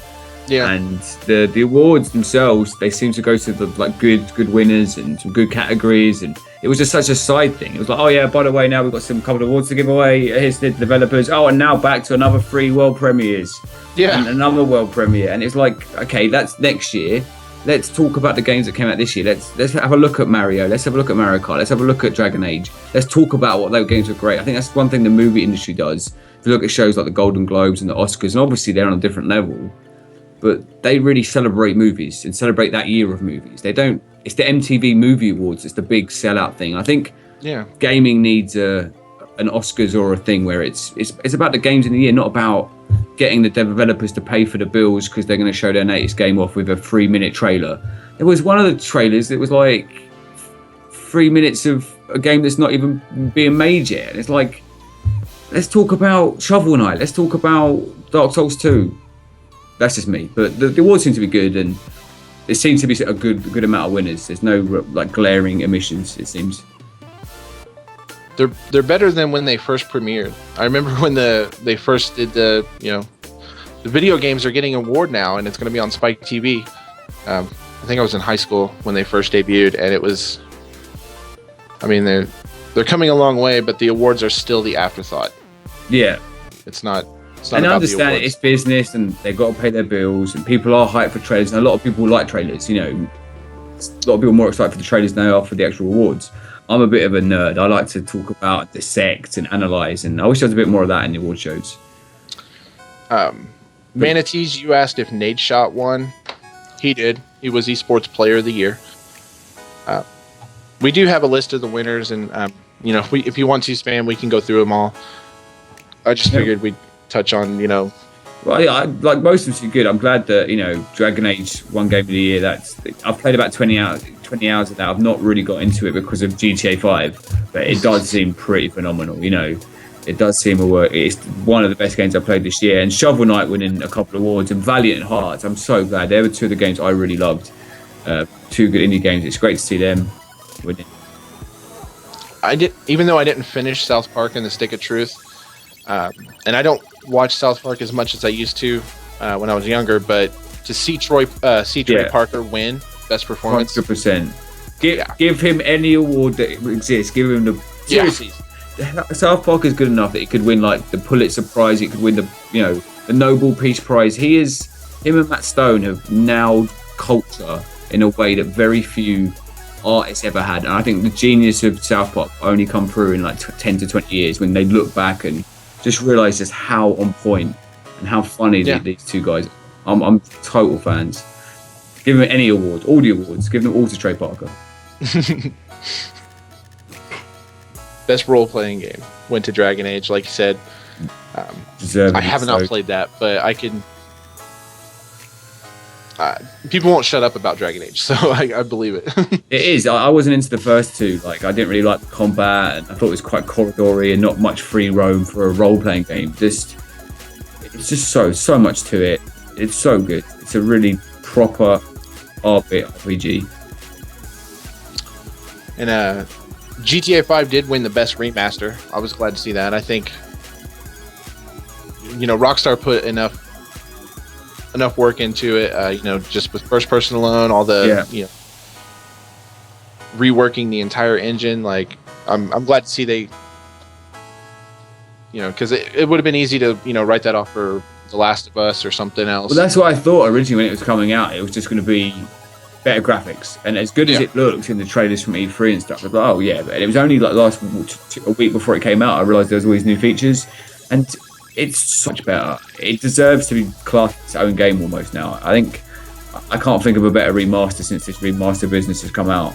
Yeah. And the awards themselves, they seem to go to the good winners and some good categories, and it was just such a side thing. It was like, oh yeah, by the way, now we've got some couple of awards to give away. Here's the developers. Oh, and now back to another 3 world premieres. Yeah. And another world premiere. And it's like, okay, that's next year. Let's talk about the games that came out this year. Let's have a look at Mario. Let's have a look at Mario Kart. Let's have a look at Dragon Age. Let's talk about what those games were great. I think that's one thing the movie industry does. If you look at shows like the Golden Globes and the Oscars, and obviously they're on a different level, but they really celebrate movies and celebrate that year of movies. They don't. It's the MTV Movie Awards. It's the big sellout thing. I think gaming needs an Oscars or a thing where it's about the games in the year, not about getting the developers to pay for the bills because they're going to show their latest game off with a 3-minute trailer. There was one of the trailers that was like 3 minutes of a game that's not even being made yet. And it's like, let's talk about Shovel Knight. Let's talk about Dark Souls 2. That's just me. But the awards seem to be good, and it seems to be a good amount of winners. There's no glaring omissions, it seems. They're better than when they first premiered. I remember when they first did the video games are getting an award now, and it's going to be on Spike TV. I think I was in high school when they first debuted, and it was. I mean, they're coming a long way, but the awards are still the afterthought. Yeah, it's not. And I understand it's business, and they've got to pay their bills, and people are hyped for trailers, and a lot of people like trailers. You know, a lot of people are more excited for the trailers than they are for the actual awards. I'm a bit of a nerd. I like to talk about, dissect, and analyze, and I wish there was a bit more of that in the award shows. Manatees, you asked if Nate Shot won. He did. He was Esports Player of the Year. We do have a list of the winners, and if you want to, Spam, we can go through them all. I just figured we'd touch on, Well, yeah, like most of them are good. I'm glad that Dragon Age won Game of the Year. I've played about 20 hours of that. I've not really got into it because of GTA 5, but it does seem pretty phenomenal. It does seem a work. It's one of the best games I played this year. And Shovel Knight winning a couple of awards, and Valiant Hearts. I'm so glad. They were two of the games I really loved. Two good indie games. It's great to see them winning. Even though I didn't finish South Park and the Stick of Truth, and I don't watch South Park as much as I used to when I was younger, but to see Trey Parker win Best Performance, 100%. Give him any award that exists. Give him the seriously. South Park is good enough that it could win like the Pulitzer Prize. It could win the Nobel Peace Prize. Him and Matt Stone have nailed culture in a way that very few artists ever had. And I think the genius of South Park only come through in like 10 to 20 years when they look back and just realize just how on point and how funny these two guys are. I'm total fans. Give them any award, all the awards. Give them all to Trey Parker. Best role-playing game went to Dragon Age, like you said. I have not played that, but I can. People won't shut up about Dragon Age, so I believe it. It is. I wasn't into the first two. Like, I didn't really like the combat, and I thought it was quite corridory and not much free roam for a role-playing game. It's just so much to it. It's so good. It's a really proper RPG. And GTA 5 did win the best remaster. I was glad to see that. I think Rockstar put enough work into it. Just with first person alone, all the reworking the entire engine. Like, I'm glad to see they, because it would have been easy to write that off for The Last of Us or something else. Well, that's what I thought originally when it was coming out. It was just going to be better graphics, and as good as it looked in the trailers from E3 and stuff, I was like, oh yeah, but it was only like a week before it came out I realized there was all these new features, and it's so much better. It deserves to be classed its own game almost now. I think I can't think of a better remaster since this remaster business has come out.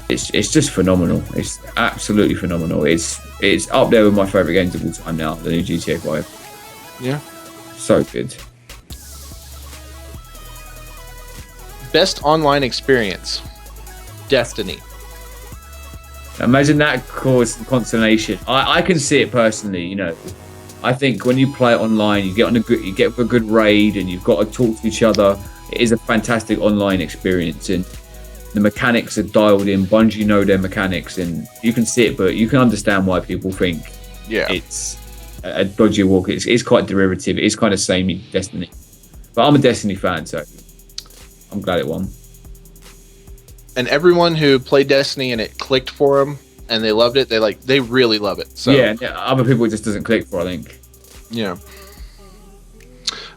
It's just phenomenal. It's absolutely phenomenal. It's up there with my favorite games of all time now, the new GTA 5. Yeah, so good. Best online experience, Destiny. Imagine that caused some consternation. I can see it personally. I think when you play it online, you get a good raid, and you've got to talk to each other. It is a fantastic online experience, and the mechanics are dialed in. Bungie know their mechanics, and you can see it, but you can understand why people think it's a dodgy walk. It's quite derivative. It's kind of samey Destiny, but I'm a Destiny fan, so I'm glad it won. And everyone who played Destiny and it clicked for them and they loved it, they really love it. So other people it just doesn't click for, I think. Yeah.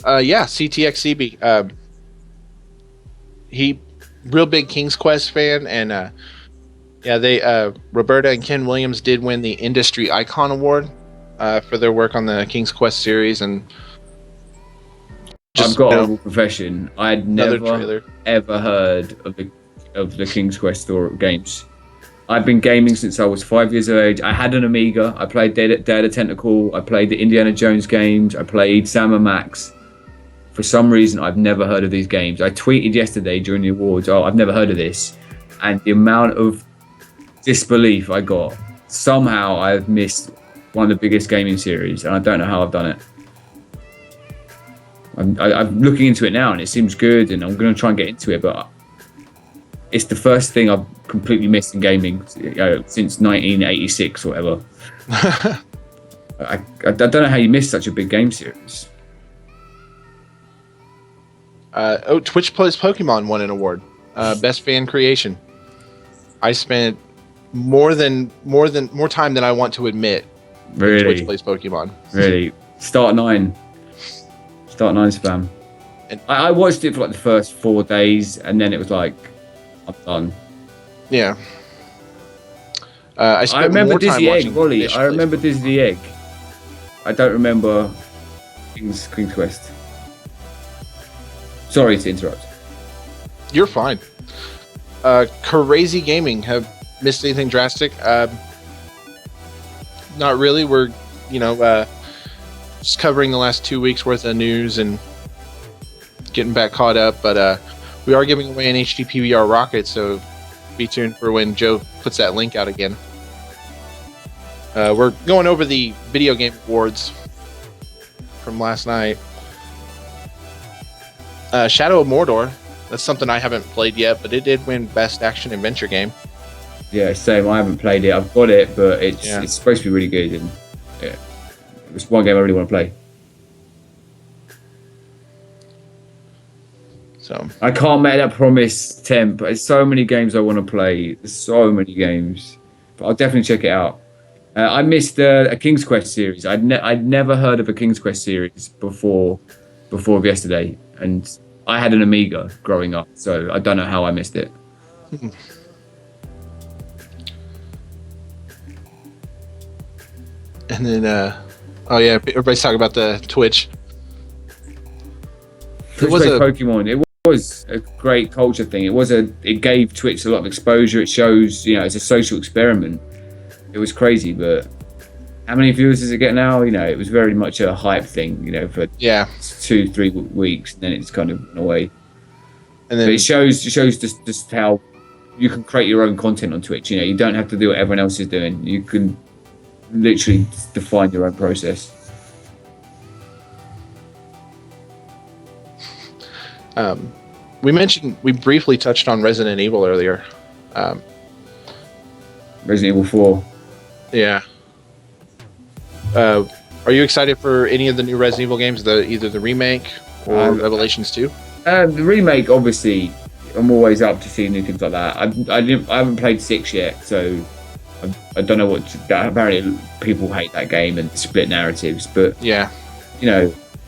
CTXCB. He real big King's Quest fan, and they Roberta and Ken Williams did win the Industry Icon Award for their work on the King's Quest series. And I've got a profession. I had never ever heard of the King's Quest store games. I've been gaming since I was 5 years of age. I had an Amiga. I played Day of the Tentacle. I played the Indiana Jones games. I played Sam & Max. For some reason, I've never heard of these games. I tweeted yesterday during the awards, I've never heard of this. And the amount of disbelief I got. Somehow I've missed one of the biggest gaming series, and I don't know how I've done it. I'm looking into it now, and it seems good, and I'm going to try and get into it, but it's the first thing I've completely missed in gaming since 1986 or whatever. I don't know how you miss such a big game series. Twitch Plays Pokemon won an award. Best fan creation. I spent more time than I want to admit. Really? Twitch Plays Pokemon. Really? Start 9 spam. And I watched it for like the first 4 days, and then it was like, I'm done. Yeah. I remember Dizzy Egg, Wally. I remember Dizzy Egg. I don't remember King's Quest. Sorry to interrupt. You're fine. Crazy Gaming have missed anything drastic? Not really. We're, just covering the last 2 weeks worth of news and getting back caught up. But we are giving away an HD PBR rocket, so be tuned for when Joe puts that link out again. We're going over the video game awards from last night. Shadow of Mordor. That's something I haven't played yet, but it did win Best Action Adventure Game. Yeah, same. I haven't played it. I've got it, but it's supposed to be really good. And yeah, it's one game I really want to play. So I can't make that promise, Temp. There's so many games I want to play. There's so many games, but I'll definitely check it out. I missed a King's Quest series. I'd never heard of a King's Quest series before yesterday, and I had an Amiga growing up, so I don't know how I missed it. And then, everybody's talking about the Twitch. It was Pokemon. It was a great culture thing. It gave Twitch a lot of exposure. It shows, it's a social experiment. It was crazy, but how many viewers does it get now? It was very much a hype thing, for 2-3 weeks, and then it's kind of went away. And then but it shows just how you can create your own content on Twitch. You don't have to do what everyone else is doing. You can literally define your own process. We briefly touched on Resident Evil earlier. Resident Evil 4. Yeah. Are you excited for any of the new Resident Evil games, either the remake or Revelations 2? The remake, obviously, I'm always up to see new things like that. I haven't played 6 yet, so I don't know what. Apparently, people hate that game and split narratives, but yeah,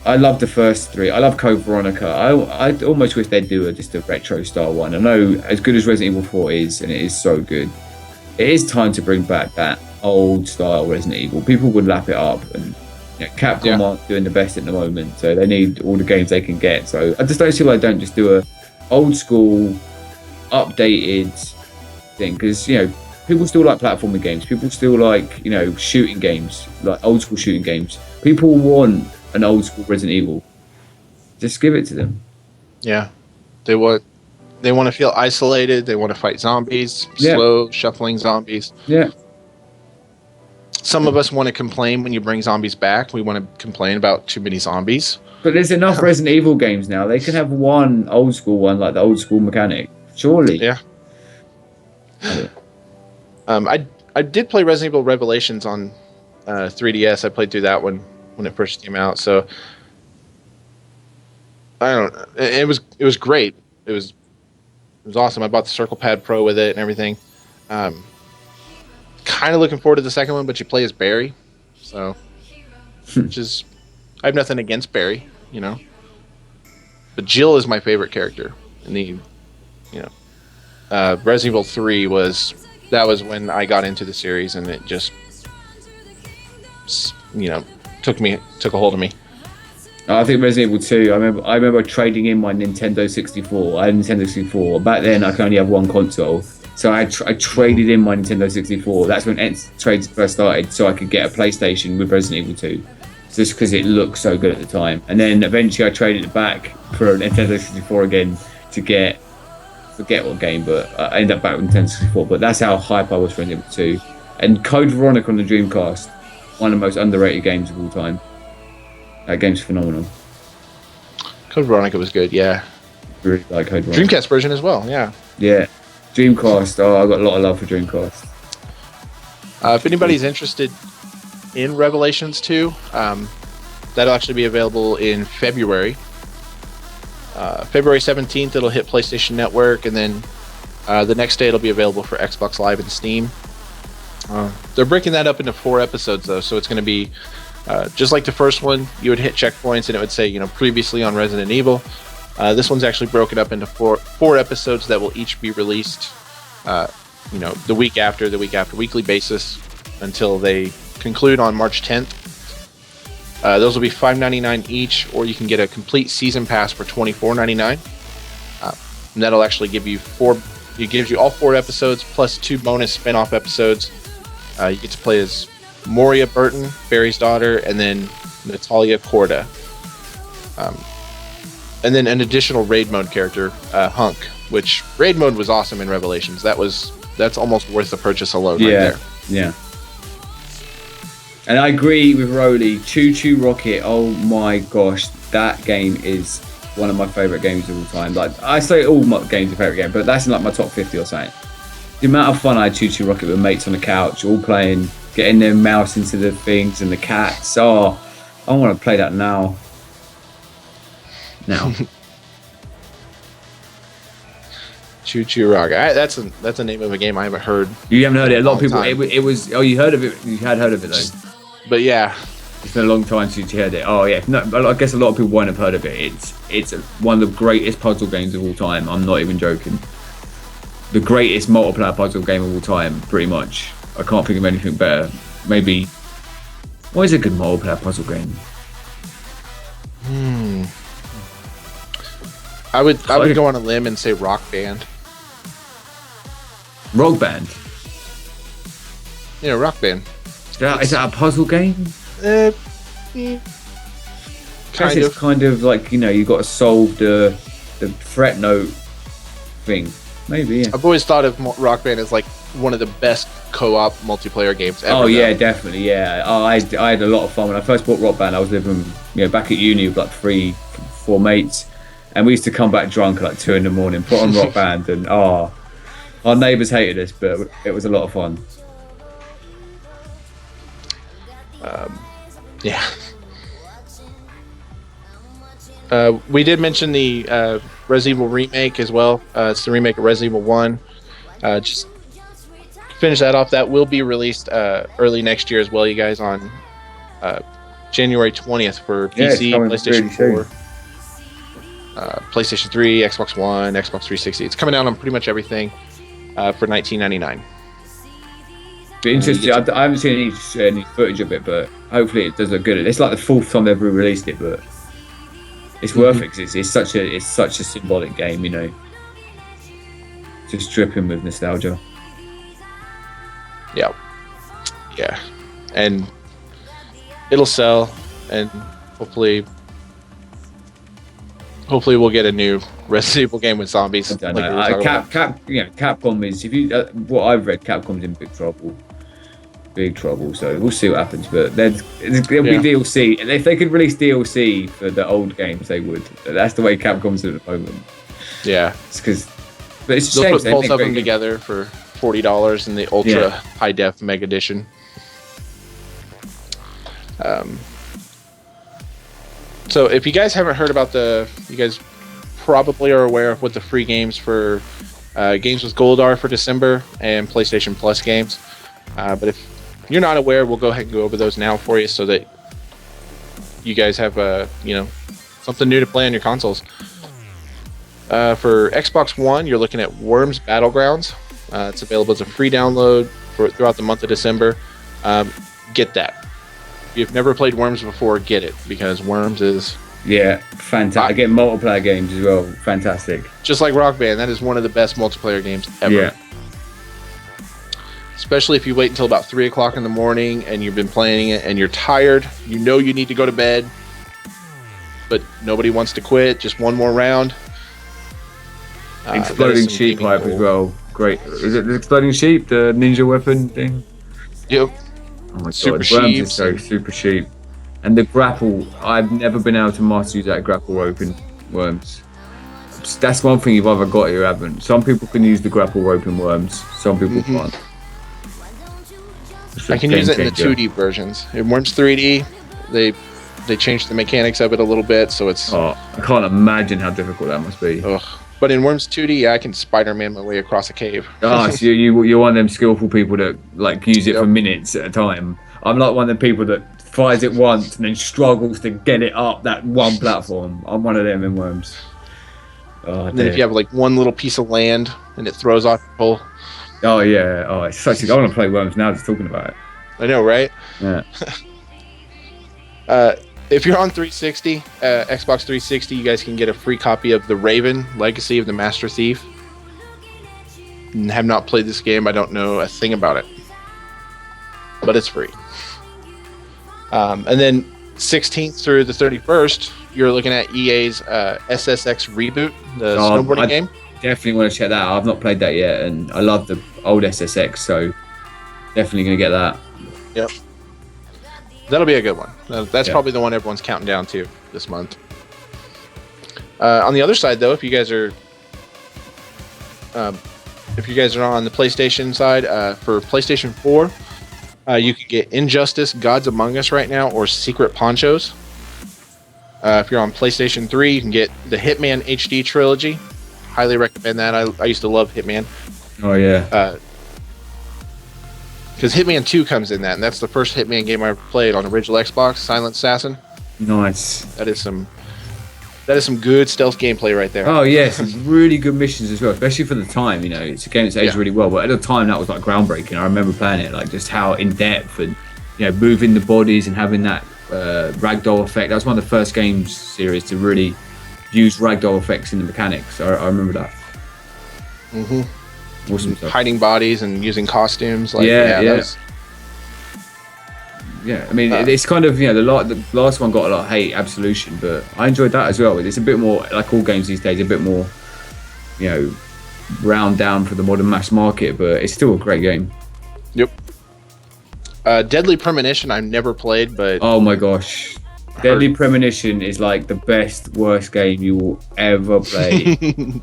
I love the first 3. I love Code Veronica. I almost wish they'd do just a retro style one. I know as good as Resident Evil 4 is, and it is so good, it is time to bring back that old style Resident Evil. People would lap it up, and Capcom aren't doing the best at the moment, so they need all the games they can get. So I just don't see why they don't just do a old school, updated thing, because people still like platforming games. People still like shooting games, like old school shooting games. People want an old school Resident Evil. Just give it to them. Yeah, they want to feel isolated. They want to fight zombies, slow shuffling zombies. Yeah. Some of us want to complain when you bring zombies back. We want to complain about too many zombies. But there's enough Resident Evil games now. They can have one old school one, like the old school mechanic. Surely. Yeah. I did play Resident Evil Revelations on 3DS. I played through that one when it first came out. So I don't know. It was great. It was awesome. I bought the Circle Pad Pro with it and everything. Kind of looking forward to the second one, but you play as Barry, so which is, I have nothing against Barry, but Jill is my favorite character in the, Resident Evil 3 was when I got into the series, and it just, took a hold of me. I think Resident Evil 2. I remember trading in my Nintendo 64. I had a Nintendo 64. Back then, I could only have one console. So I traded in my Nintendo 64. That's when trades first started, so I could get a PlayStation with Resident Evil 2, just because it looked so good at the time. And then eventually I traded it back for a Nintendo 64 again to forget what game, but I ended up back with Nintendo 64. But that's how hype I was for Resident Evil 2. And Code Veronica on the Dreamcast, one of the most underrated games of all time. That game's phenomenal. Code Veronica was good, yeah. Really like Code Veronica. Dreamcast version as well, yeah. Yeah. Dreamcast, I got a lot of love for Dreamcast. If anybody's interested in Revelations 2, that'll actually be available in February. February 17th, it'll hit PlayStation Network, and then the next day it'll be available for Xbox Live and Steam. They're breaking that up into 4 episodes, though, so it's going to be just like the first one. You would hit checkpoints, and it would say, previously on Resident Evil. This one's actually broken up into four episodes that will each be released, the week after, weekly basis until they conclude on March 10th. Those will be $5.99 each, or you can get a complete season pass for $24.99. And that'll actually give you it gives you all 4 episodes plus 2 bonus spin-off episodes. You get to play as Moria Burton, Barry's daughter, and then Natalia Corda. And then an additional raid mode character, Hunk, which raid mode was awesome in Revelations. That's almost worth the purchase alone right there. Yeah. And I agree with Rowley. Choo Choo Rocket, oh my gosh, that game is one of my favourite games of all time. Like, I say all my games are favourite game, but that's in like my top 50 or something. The amount of fun I had Choo Choo Rocket with mates on the couch, all playing, getting their mouse into the things and the cats. Oh, I want to play that now. Choo Choo Rocket. That's a name of a game I haven't heard. You haven't heard it. A lot of people. It was. Oh, you heard of it. You had heard of it though. But yeah, it's been a long time since you heard it. Oh yeah. No, I guess a lot of people won't have heard of it. It's one of the greatest puzzle games of all time. I'm not even joking. The greatest multiplayer puzzle game of all time, pretty much. I can't think of anything better. Maybe. What is a good multiplayer puzzle game? I would go on a limb and say Rock Band. Rock Band? Yeah, Rock Band. Is that a puzzle game? Kind it's kind of like, you got to solve the fret note thing. Maybe, yeah. I've always thought of Rock Band as like one of the best co-op multiplayer games ever. Oh yeah, definitely, yeah. I had a lot of fun when I first bought Rock Band. I was living, back at uni with like 3-4 mates, and we used to come back drunk at like 2 a.m, put on Rock Band, and our neighbours hated us, but it was a lot of fun. Yeah. We did mention the Resident Evil remake as well. It's the remake of Resident Evil 1. Just finish that off. That will be released early next year as well, you guys, on January 20th for PC, PlayStation 4, PlayStation 3, Xbox One, Xbox 360. It's coming out on pretty much everything for $19.99. Interesting. I haven't seen any footage of it, but hopefully it does look good. It's like the 4th time they've ever released it, but it's worth it. Cause it's such a symbolic game, just dripping with nostalgia. Yeah, and it'll sell, and hopefully we'll get a new Resident Evil game with zombies. I don't know. Capcom is, what I've read, Capcom's in big trouble. So we'll see what happens. But there'll be DLC, and if they could release DLC for the old games, they would. That's the way Capcom's at the moment. Yeah, but it's a they'll shame. Put both of them together for $40 in the ultra high def mega edition. So if you guys haven't heard about you guys probably are aware of what the free games for games with gold are for December and PlayStation Plus games. But if you're not aware, we'll go ahead and go over those now for you so that you guys have something new to play on your consoles. For Xbox One, you're looking at Worms Battlegrounds. It's available as a free download throughout the month of December. Get that. If you've never played Worms before, get it, because Worms is... Yeah, fantastic. Again, multiplayer games as well. Fantastic. Just like Rock Band, that is one of the best multiplayer games ever. Yeah. Especially if you wait until about 3 o'clock in the morning and you've been playing it and you're tired, you need to go to bed, but nobody wants to quit. Just one more round. Exploding sheep hype as well. Great. Is it the exploding sheep, the ninja weapon thing? Yep. Oh my god, super sheep. And the grapple, I've never been able to master that grapple rope in Worms. That's one thing you've either got or you haven't. Some people can use the grapple rope in Worms, some people can't. I can use it in the 2D versions. In Worms 3D, they They changed the mechanics of it a little bit, so it's. Oh, I can't imagine how difficult that must be. Ugh. But in Worms 2D, I can Spider-Man my way across a cave. So you're one of them skillful people that like use it Yep. for minutes at a time. I'm like one of the people that fires it once and then struggles to get it up that one platform. I'm one of them in Worms. Oh, And then if you have like one little piece of land and it throws off your pole. Oh yeah. Oh, it's such. I want to play Worms now. Just talking about it. I know, right? Yeah. If you're on 360, Xbox 360, you guys can get a free copy of The Raven: Legacy of the Master Thief. And have not played this game. I don't know a thing about it, but it's free. And then 16th through the 31st, you're looking at EA's SSX Reboot, the snowboarding game. Definitely want to check that out. I've not played that yet, and I love the old SSX, so definitely going to get that. Yep. That'll be a good one. That's probably the one everyone's counting down to this month. On the other side, though, if you guys are on the PlayStation side, for PlayStation 4, you can get Injustice: Gods Among Us right now, or Secret Ponchos. If you're on PlayStation 3, you can get the Hitman HD trilogy. Highly recommend that. I used to love Hitman. Oh yeah. Because Hitman 2 comes in that, and that's the first Hitman game I ever played on original Xbox, Silent Assassin. Nice. That is some good stealth gameplay right there. Oh yes, it's really good missions as well, especially for the time. You know, it's a game that's aged really well, but at the time that was like groundbreaking. I remember playing it, like just how in depth and moving the bodies and having that ragdoll effect. That was one of the first games series to really use ragdoll effects in the mechanics. I remember that. Mm-hmm. Awesome stuff. Hiding bodies and using costumes. Like, yeah. I mean, it's kind of the last one got a lot of hate, Absolution, but I enjoyed that as well. It's a bit more like all games these days, a bit more, round down for the modern mass market, but it's still a great game. Yep. Deadly Premonition, I've never played, but oh my gosh, Deadly Premonition is like the best, worst game you will ever play.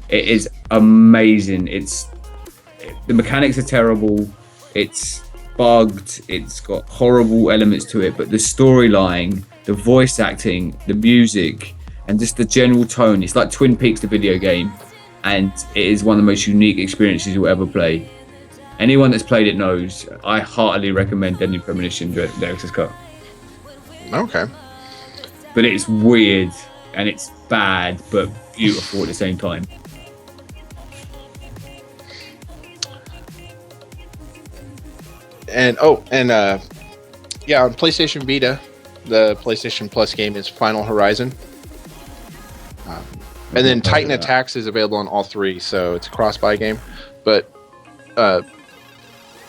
It is amazing. The mechanics are terrible. It's bugged. It's got horrible elements to it, but the storyline, the voice acting, the music, and just the general tone, it's like Twin Peaks, the video game, and it is one of the most unique experiences you'll ever play. Anyone that's played it knows. I heartily recommend Deadly Premonition, the Director's Cut. Okay. But it's weird and it's bad, but beautiful at the same time. And on PlayStation Vita, the PlayStation Plus game is Final Horizon. And then Titan Attacks is available on all three, so it's a cross-buy game. But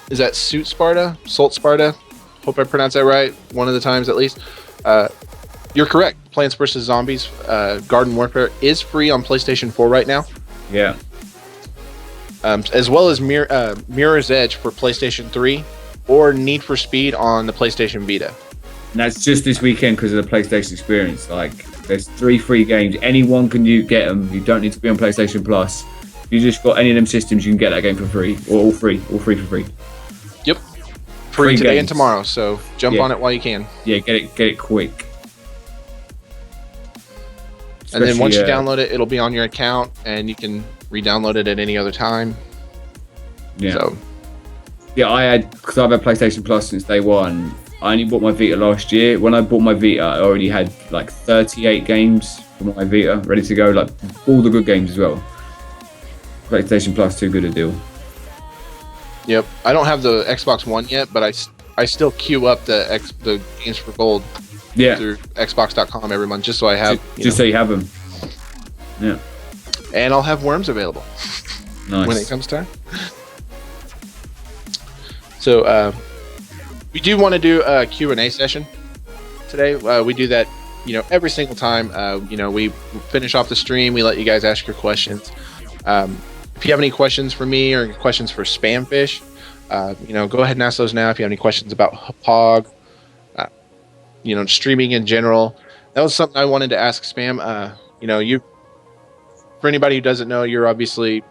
is that Salt Sparta? Hope I pronounced that right, one of the times at least. You're correct. Plants vs. Zombies Garden Warfare is free on PlayStation 4 right now. Yeah. As well as Mirror's Edge for PlayStation 3 or Need for Speed on the PlayStation Vita. And that's just this weekend because of the PlayStation Experience. Like, there's 3 free games. Anyone can get them. You don't need to be on PlayStation Plus. If you just got any of them systems, you can get that game for free, or all free for free. Yep, free today games. And tomorrow. So jump on it while you can. Yeah, get it quick. And then once you download it, it'll be on your account, and you can re-download it at any other time. Yeah. So. Yeah, because I've had PlayStation Plus since day one. I only bought my Vita last year. When I bought my Vita, I already had like 38 games from my Vita ready to go, like all the good games as well. PlayStation Plus, too good a deal. Yep, I don't have the Xbox One yet, but I still queue up the games for gold through Xbox.com every month, just so I have. So you have them. Yeah. And I'll have Worms available. Nice. When it comes time. So we do want to do a Q&A session today. We do that, every single time. We finish off the stream. We let you guys ask your questions. If you have any questions for me or questions for Spamfish, go ahead and ask those now. If you have any questions about Hauppauge, streaming in general. That was something I wanted to ask Spam. For anybody who doesn't know, you're obviously,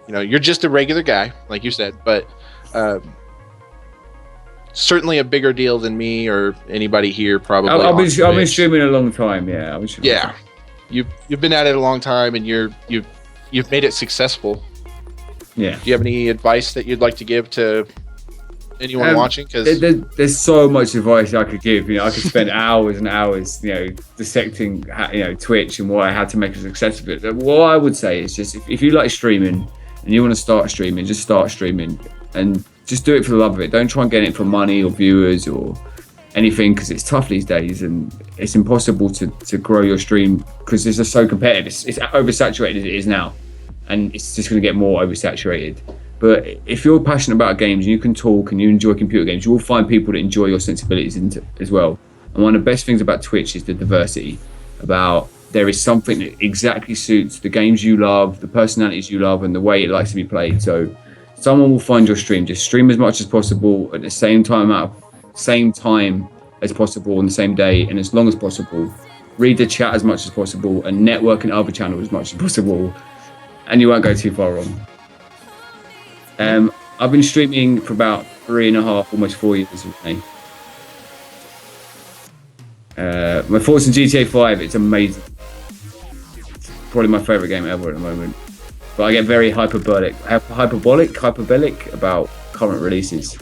you're just a regular guy, like you said, but certainly a bigger deal than me or anybody here probably. I've been streaming a long time. Yeah, you've been at it a long time, and you've made it successful. Yeah. Do you have any advice that you'd like to give to anyone watching? Because there's so much advice I could give. I could spend hours and hours, dissecting, Twitch and how to make a success of it. What I would say is just if you like streaming and you want to start streaming, just start streaming and just do it for the love of it. Don't try and get it for money or viewers or anything, because it's tough these days and it's impossible to grow your stream because it's just so competitive. It's oversaturated as it is now, and it's just going to get more oversaturated. But if you're passionate about games and you can talk and you enjoy computer games, you will find people that enjoy your sensibilities as well. And one of the best things about Twitch is the diversity. About there is something that exactly suits the games you love, the personalities you love, and the way it likes to be played. So someone will find your stream. Just stream as much as possible at the same time as possible on the same day and as long as possible. Read the chat as much as possible and network in other channels as much as possible, and you won't go too far wrong. I've been streaming for about 3.5, almost 4 years now. My thoughts on GTA 5, it's amazing. It's probably my favourite game ever at the moment. But I get very hyperbolic about current releases.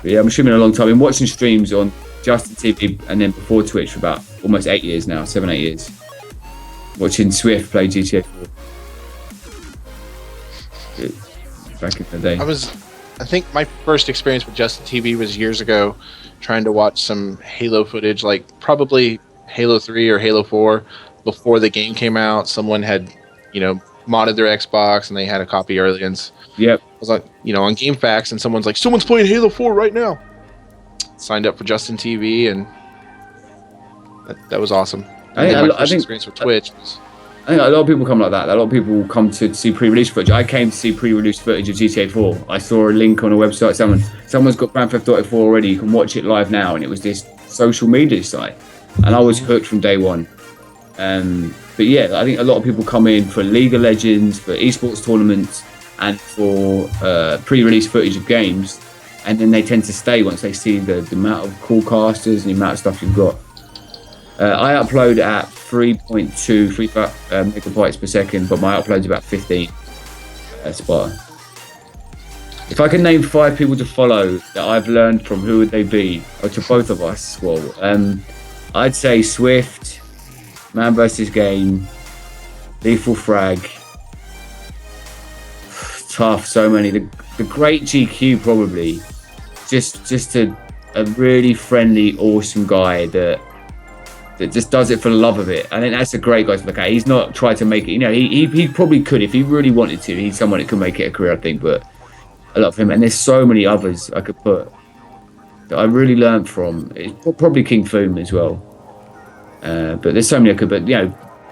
But yeah, I'm streaming a long time. I've been watching streams on Justin TV and then before Twitch for about almost 8 years now, 7-8 years. Watching Swift play GTA 4. Back in the day. I think my first experience with Justin TV was years ago, trying to watch some Halo footage, like probably Halo 3 or Halo 4 before the game came out. Someone had, modded their Xbox and they had a copy early. And yep. I was like, on GameFAQs, and someone's like, someone's playing Halo 4 right now. Signed up for Justin TV, and that was awesome. I think my first experience with Twitch was... I think a lot of people come like that. A lot of people come to see pre-release footage. I came to see pre-release footage of GTA 4. I saw a link on a website. Someone's got Grand Theft Auto 4 already. You can watch it live now. And it was this social media site. And I was hooked from day one. But yeah, I think a lot of people come in for League of Legends, for esports tournaments, and for pre-release footage of games. And then they tend to stay once they see the amount of cool casters and the amount of stuff you've got. I upload at 3.2 megabytes per second, but my upload's about 15 spot. If I can name 5 people to follow that I've learned from, who would they be? Or to both of us? Well, I'd say Swift, Man vs. Game, Lethal Frag. Tough, so many. The great GQ probably. Just a really friendly, awesome guy that just does it for the love of it. I think that's a great guy to look at. He's not tried to make it, he probably could if he really wanted to. He's someone that could make it a career, I think, but I love him. And there's so many others I could put that I really learned from. It's probably King Foom as well. But there's so many I could, but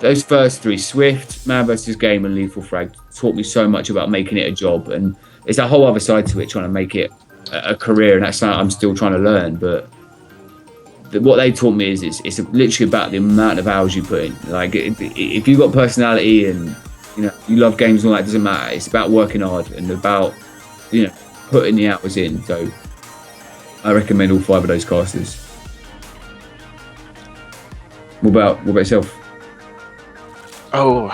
those first 3, Swift, Man vs. Game and Lethal Frag, taught me so much about making it a job. And it's a whole other side to it, trying to make it a career. And that's something I'm still trying to learn, but what they taught me is it's literally about the amount of hours you put in. Like, if you've got personality and you love games and all that, it doesn't matter. It's about working hard and about putting the hours in. So I recommend all 5 of those casters. What about yourself? Well,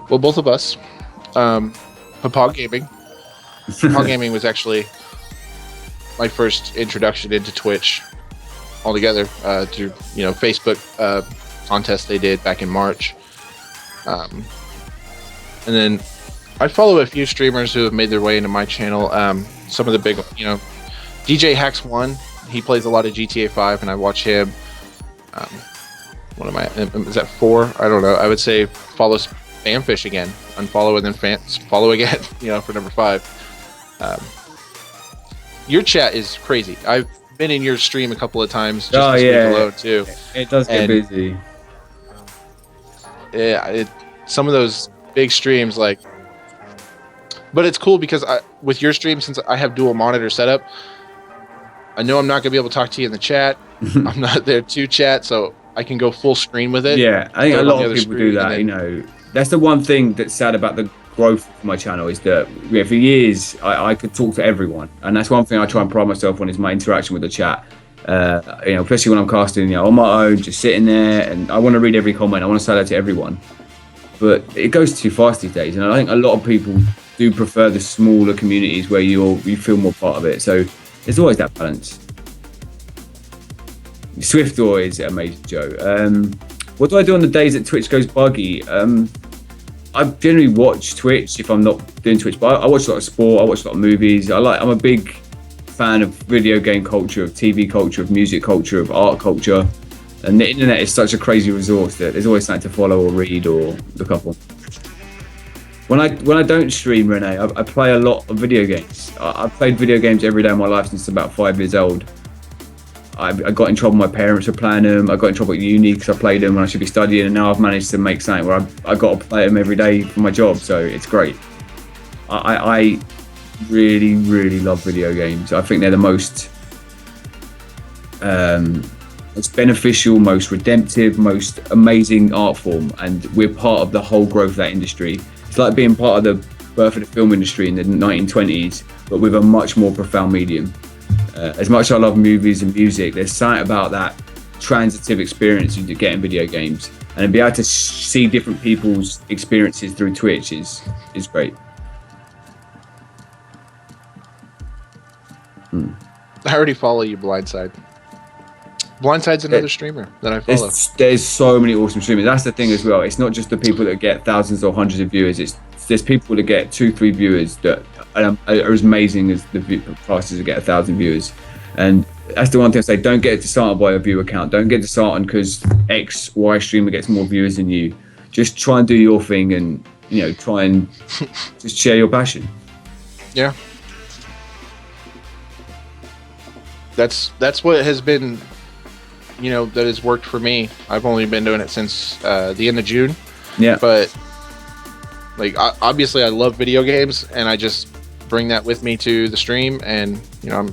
both of us. Hauppauge Gaming. Hauppauge Gaming was actually my first introduction into Twitch altogether, through Facebook contest they did back in March, and then I follow a few streamers who have made their way into my channel. Some of the big, DJ Hacks 1, he plays a lot of GTA 5, and I watch him. What am I? Is that 4? I don't know. I would say follow Spamfish again, unfollow, and then follow again. For number 5. Your chat is crazy. I've been in your stream a couple of times just this week alone too. It does get busy. Yeah, some of those big streams, but it's cool because with your stream, since I have dual monitor setup, I know I'm not gonna be able to talk to you in the chat. I'm not there to chat, so I can go full screen with it. Yeah, I think a lot of people do that. That's the one thing that's sad about the growth of my channel is that for years I could talk to everyone, and that's one thing I try and pride myself on is my interaction with the chat. Especially when I'm casting, on my own, just sitting there, and I want to read every comment. I want to say that to everyone, but it goes too fast these days, and I think a lot of people do prefer the smaller communities where you feel more part of it. So there's always that balance. Swift is amazing, Joe. What do I do on the days that Twitch goes buggy? I generally watch Twitch if I'm not doing Twitch, but I watch a lot of sport. I watch a lot of movies. I'm a big fan of video game culture, of TV culture, of music culture, of art culture, and the internet is such a crazy resource that there's always something to follow or read or look up on. When I don't stream, Renee, I play a lot of video games. I've played video games every day of my life since about 5 years old. I got in trouble. My parents were playing them. I got in trouble at uni because I played them when I should be studying, and now I've managed to make something where I got to play them every day for my job. So it's great. I really, really love video games. I think they're the most beneficial, most redemptive, most amazing art form, and we're part of the whole growth of that industry. It's like being part of the birth of the film industry in the 1920s, but with a much more profound medium. As much as I love movies and music, there's something about that transitive experience you get in video games, and to be able to see different people's experiences through Twitch is great. I already follow you, Blindside. Blindside's another streamer that I follow. There's so many awesome streamers. That's the thing as well. It's not just the people that get thousands or hundreds of viewers. There's people that get 2-3 viewers that are as amazing as the classes that get 1,000 viewers. And that's the one thing I say: don't get disheartened by a viewer count. Don't get disheartened because XY streamer gets more viewers than you. Just try and do your thing, and try and just share your passion. Yeah. That's what has been, that has worked for me. I've only been doing it since the end of June. Yeah. But obviously I love video games, and I just bring that with me to the stream, and I'm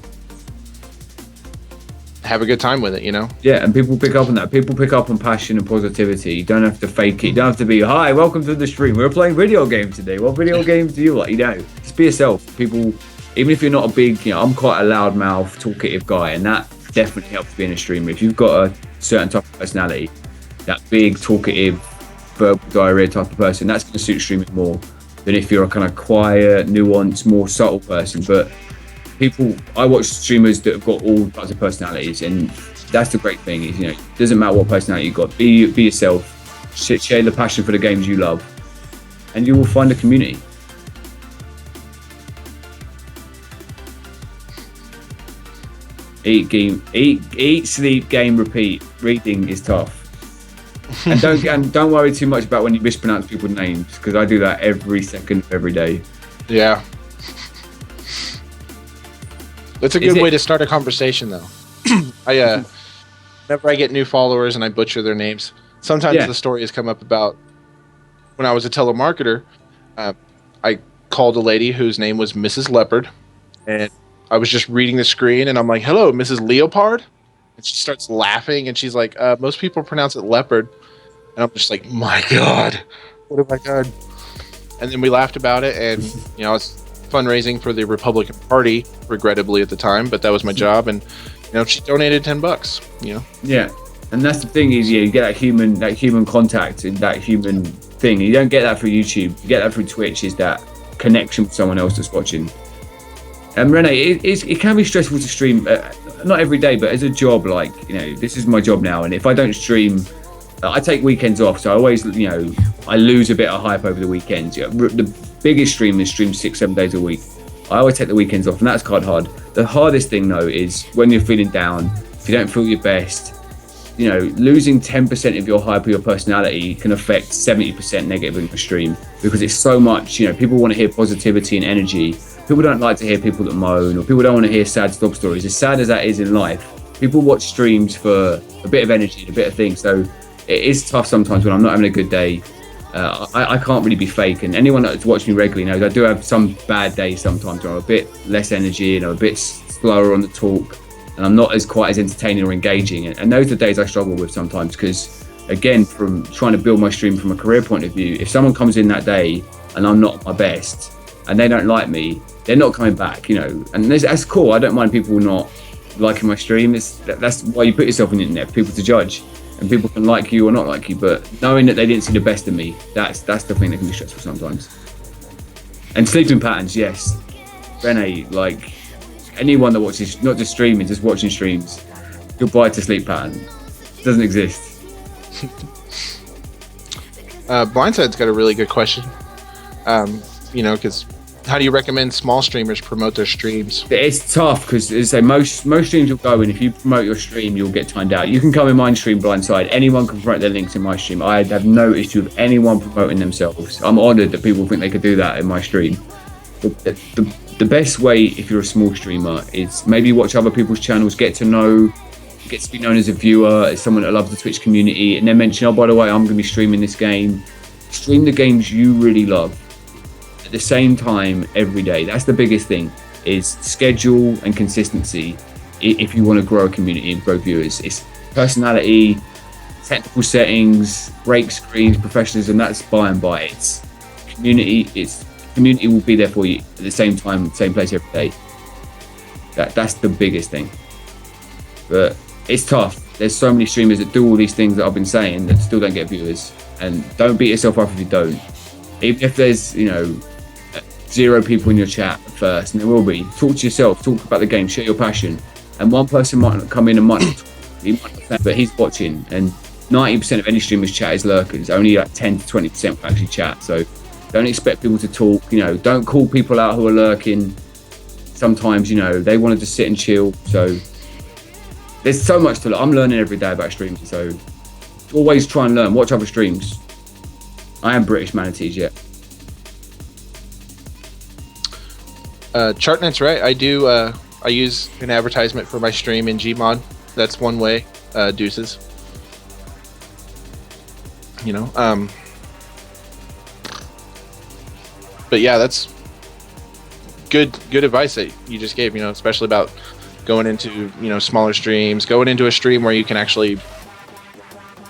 have a good time with it. Yeah, and people pick up on that. People pick up on passion and positivity. You don't have to fake it. You don't have to be, hi, welcome to the stream. We're playing video games today. What video games do you like? Just be yourself. People, even if you're not a big, I'm quite a loudmouth, talkative guy, and that definitely helps being a streamer. If you've got a certain type of personality, that big, talkative, verbal diarrhea type of person, that's going to suit streaming more than if you're a kind of quiet, nuanced, more subtle person. But I watch streamers that have got all types of personalities, and that's the great thing is, it doesn't matter what personality you've got. Be yourself, share the passion for the games you love, and you will find a community. Eat, sleep, game, repeat. Reading is tough. And don't worry too much about when you mispronounce people's names, because I do that every second of every day. Yeah. It's a good way to start a conversation, though. Whenever I get new followers and I butcher their names, sometimes the story has come up about when I was a telemarketer. I called a lady whose name was Mrs. Leopard, and I was just reading the screen, and I'm like, hello, Mrs. Leopard? And she starts laughing, and she's like, most people pronounce it leopard. And I'm just like, my God, what have I done? And then we laughed about it, and, it's fundraising for the Republican Party, regrettably at the time, but that was my job, and, she donated $10, Yeah, and that's the thing is, you get that human contact and that human thing. You don't get that through YouTube. You get that through Twitch, is that connection with someone else that's watching. And Renee, it can be stressful to stream, not every day, but as a job, this is my job now, and if I don't stream, I take weekends off, so I always, I lose a bit of hype over the weekends. The biggest streamers stream 6-7 days a week. I always take the weekends off, and that's quite hard. The hardest thing, though, is when you're feeling down, if you don't feel your best, losing 10% of your hype or your personality can affect 70% negative in the stream, because it's so much, people want to hear positivity and energy. People don't like to hear people that moan, or people don't want to hear sad sob stories. As sad as that is in life, people watch streams for a bit of energy and a bit of things. So it is tough sometimes when I'm not having a good day. I can't really be fake, and anyone that's watched me regularly knows I do have some bad days sometimes where I'm a bit less energy and I'm a bit slower on the talk, and I'm not quite as entertaining or engaging. And those are the days I struggle with sometimes, because again, from trying to build my stream from a career point of view, if someone comes in that day and I'm not my best, and they don't like me, they're not coming back, you know. And that's cool. I don't mind people not liking my stream. That's why you put yourself on the internet, for people to judge, and people can like you or not like you. But knowing that they didn't see the best of me, that's the thing that can be stressful sometimes. And sleeping patterns, yes, Rene, like anyone that watches, not just streaming, just watching streams, goodbye to sleep pattern. It doesn't exist. Blindside's got a really good question. You know, because how do you recommend small streamers promote their streams? It's tough because, as I say, most streams will go, and if you promote your stream, you'll get timed out. You can come in my stream Blindside. Anyone can promote their links in my stream. I have no issue with anyone promoting themselves. I'm honoured that people think they could do that in my stream. The best way, if you're a small streamer, is maybe watch other people's channels, get to be known as a viewer, as someone that loves the Twitch community, and then mention, oh, by the way, I'm going to be streaming this game. Stream the games you really love at the same time every day. That's the biggest thing, is schedule and consistency if you want to grow a community and grow viewers. It's personality, technical settings, break screens, professionalism, that's by and by. It's community will be there for you at the same time, same place every day. That's the biggest thing. But it's tough. There's so many streamers that do all these things that I've been saying that still don't get viewers. And don't beat yourself up if you don't. Even if there's, you know, 0 people in your chat at first, and there will be, talk to yourself, talk about the game, share your passion. And one person might not come in and might not, but he's watching. And 90% of any streamer's chat is lurkers. Only like 10 to 20% will actually chat. So don't expect people to talk. You know, don't call people out who are lurking. Sometimes, you know, they want to just sit and chill. So there's so much to learn. I'm learning every day about streaming, so always try and learn. Watch other streams. I am British Manatees, yeah. Chartnet's right. I use an advertisement for my stream in Gmod. That's one way. Deuces. You know. But yeah, that's good advice that you just gave. You know, especially about going into, you know, smaller streams, going into a stream where you can actually,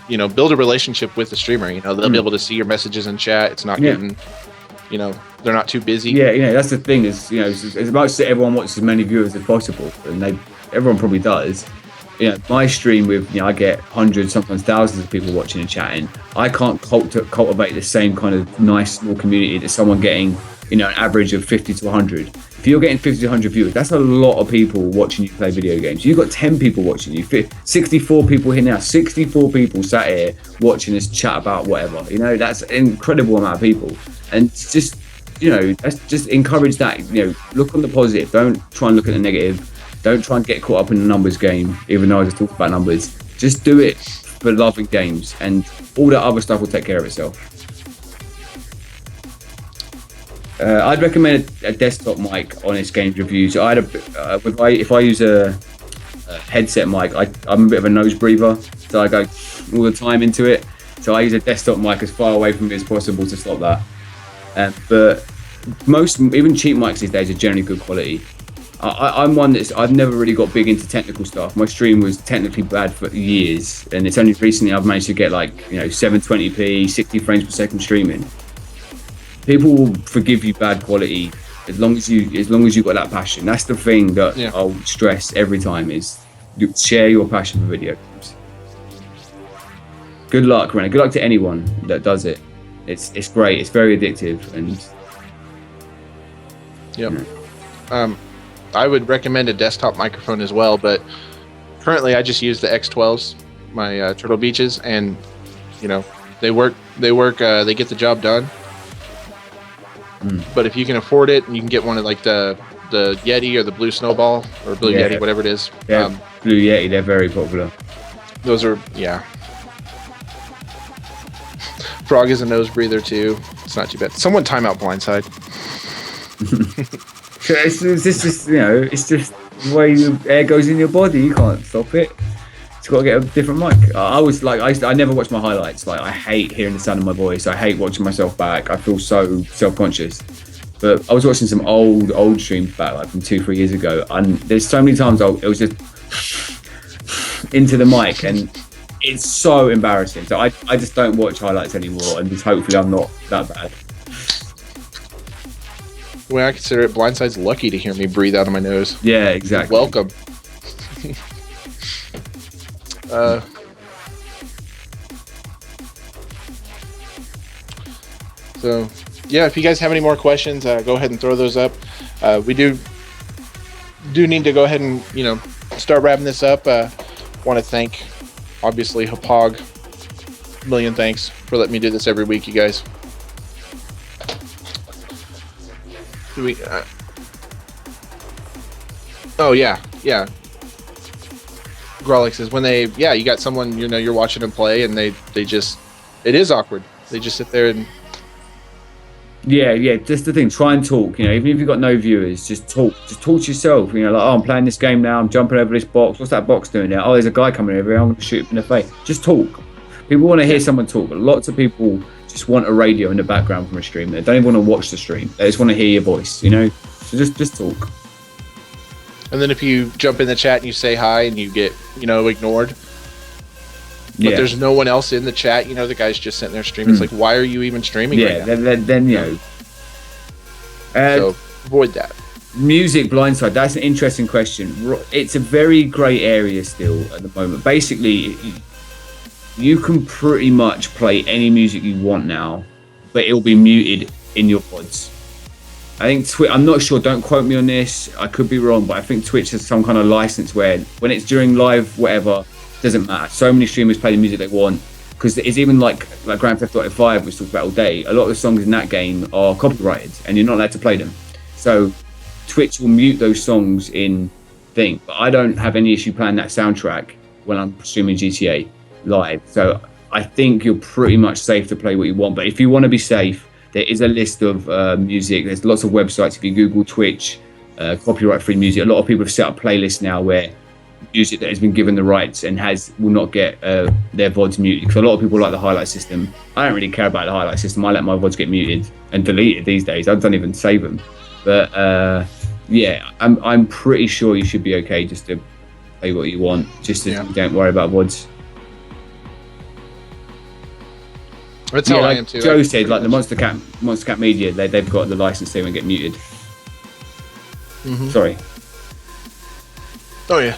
you know, build a relationship with the streamer. You know, they'll be able to see your messages in chat. It's not getting, you know, they're not too busy. Yeah, you know, that's the thing is, you know, as much as everyone wants as many viewers as possible, and everyone probably does. You know, my stream with, you know, I get hundreds, sometimes thousands of people watching and chatting. I can't cultivate the same kind of nice small community that someone getting, you know, an average of 50 to 100. If you're getting 50 to 100 viewers, that's a lot of people watching you play video games. You've got 10 people watching you, 64 people here now, 64 people sat here watching us chat about whatever. You know, that's an incredible amount of people. And just, you know, let's just encourage that. You know, look on the positive. Don't try and look at the negative. Don't try and get caught up in the numbers game, even though I just talked about numbers. Just do it for loving games, and all that other stuff will take care of itself. I'd recommend a desktop mic on its games reviews. If I use a headset mic, I'm a bit of a nose breather, so I go all the time into it. So I use a desktop mic as far away from me as possible to stop that. But most, even cheap mics these days, are generally good quality. I'm one I've never really got big into technical stuff. My stream was technically bad for years, and it's only recently I've managed to get, like, you know, 720p, 60 frames per second streaming. People will forgive you bad quality as long as you've got that passion. That's the thing that I'll stress every time, is you share your passion for video games. Good luck, Renee. Good luck to anyone that does it. It's great. It's very addictive, and yep. You know. I would recommend a desktop microphone as well, but currently I just use the X12s, my Turtle Beaches, and, you know, they work. They get the job done. But if you can afford it, and you can get one of, like, the Yeti or the Blue Snowball or Blue Yeti, whatever it is. Yeah, Blue Yeti, they're very popular. Those are, Frog is a nose breather too. It's not too bad. Someone time out Blindside. It's just, you know, it's just the way the air goes in your body. You can't stop it. It's got to get a different mic. I never watch my highlights. Like, I hate hearing the sound of my voice. I hate watching myself back. I feel so self-conscious. But I was watching some old streams back, like from 2-3 years ago, and there's so many times it was just into the mic, and it's so embarrassing. So I just don't watch highlights anymore, and just hopefully I'm not that bad. the way I consider it, Blindside's lucky to hear me breathe out of my nose. Yeah, exactly. Welcome. So, yeah, if you guys have any more questions, go ahead and throw those up. We do need to go ahead and, start wrapping this up. Want to thank, obviously, Hauppauge. A million thanks for letting me do this every week, you guys. Oh, yeah. Grolic says, you got someone, you're watching them play, and they just, it is awkward. They just sit there and... Yeah, just the thing, try and talk, even if you've got no viewers, just talk to yourself, like, oh, I'm playing this game now, I'm jumping over this box, what's that box doing there? Oh, there's a guy coming over here, I'm going to shoot him in the face. Just talk. People want to hear someone talk. Lots of people just want a radio in the background from a stream. They don't even want to watch the stream. They just want to hear your voice, so just talk. And then if you jump in the chat and you say hi and you get, ignored, but there's no one else in the chat, the guy's just sitting there streaming. It's like, why are you even streaming right now? Then so avoid that. Music blindside, that's an interesting question. It's a very grey area still at the moment. Basically, you can pretty much play any music you want now, but it'll be muted in your pods. I think I'm not sure, don't quote me on this, I could be wrong, but I think Twitch has some kind of license where when it's during live whatever, doesn't matter. So many streamers play the music they want, because it's even like Grand Theft Auto 5, which we talked about all day. A lot of the songs in that game are copyrighted, and you're not allowed to play them. So Twitch will mute those songs in thing. But I don't have any issue playing that soundtrack when I'm streaming GTA live. So I think you're pretty much safe to play what you want. But if you want to be safe, there is a list of music. There's lots of websites. If you Google Twitch, copyright-free music, a lot of people have set up playlists now where music that has been given the rights and will not get their VODs muted, because a lot of people like the highlight system. I don't really care about the highlight system. I let my VODs get muted and deleted these days. I don't even save them. But I'm pretty sure you should be okay just to play what you want, just so you don't worry about VODs. That's how I am too. Joe said, like the Monster Cat Media, they've got the license, they won't get muted. Sorry. Oh yeah.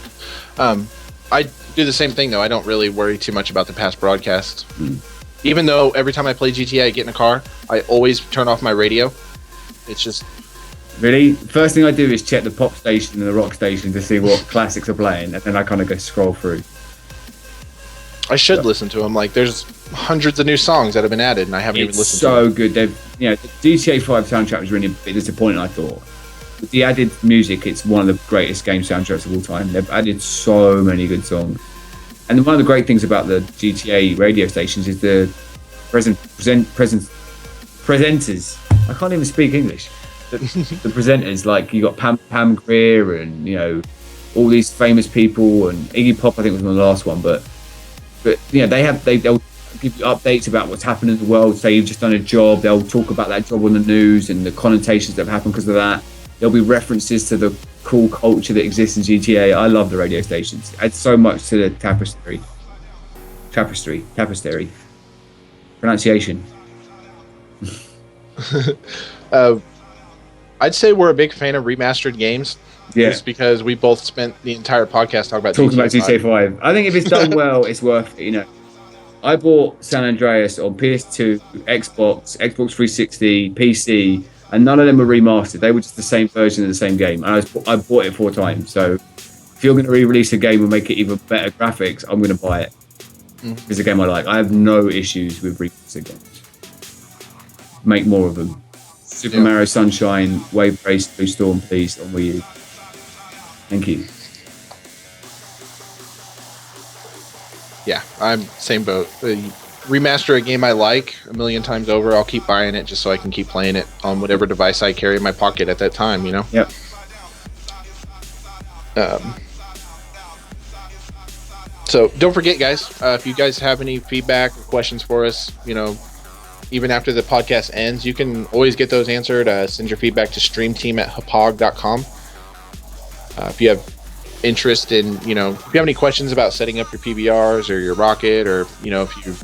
I do the same thing though. I don't really worry too much about the past broadcasts. Even though every time I play GTA, I get in a car, I always turn off my radio. It's just... Really? First thing I do is check the pop station and the rock station to see what classics are playing, and then I kind of go scroll through. I should listen to them. Like, there's hundreds of new songs that have been added, and I haven't even listened to them. It's so good. The GTA 5 soundtrack was really a bit disappointing, I thought. With the added music, it's one of the greatest game soundtracks of all time. They've added so many good songs. And one of the great things about the GTA radio stations is the presenters. I can't even speak English. The presenters, like you got Pam Grier and all these famous people, and Iggy Pop I think was on the last one, but they'll give you updates about what's happened in the world. Say you've just done a job, they'll talk about that job on the news and the connotations that have happened because of that. There'll be references to the cool culture that exists in GTA. I love the radio stations. It adds so much to the tapestry. Pronunciation. I'd say we're a big fan of remastered games. Yeah. Just because we both spent the entire podcast talking about GTA 5. I think if it's done well, it's worth it. I bought San Andreas on PS2, Xbox 360, PC, and none of them were remastered. They were just the same version of the same game. And I bought it 4 times. So if you're going to re-release a game and make it even better graphics, I'm going to buy it. It's a game I like. I have no issues with remastered games. Make more of them. Super Mario Sunshine, Wave Race, Blue Storm, please, on Wii U. Thank you. Yeah, I'm same boat. Remaster a game I like a million times over, I'll keep buying it just so I can keep playing it on whatever device I carry in my pocket at that time, Yep. So don't forget, guys, if you guys have any feedback or questions for us, even after the podcast ends, you can always get those answered. Send your feedback to streamteam@hauppauge.com. If you have interest in, if you have any questions about setting up your PBRs or your rocket, or, if you're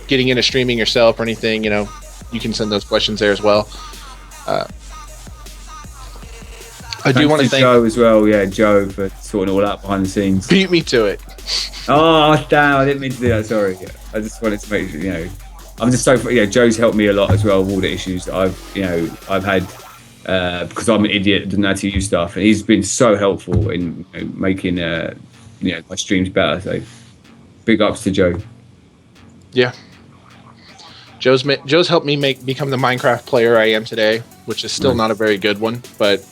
getting into streaming yourself or anything, you can send those questions there as well. I do want to thank Joe as well. Yeah, Joe for sorting it all out behind the scenes. Beat me to it. Oh damn! I didn't mean to do that. Sorry. I just wanted to make sure. I'm just so. Joe's helped me a lot as well with all the issues that I've had because I'm an idiot that doesn't know how to use stuff, and he's been so helpful in making my streams better. So big ups to Joe. Yeah. Joe's helped me become the Minecraft player I am today, which is still not a very good one, but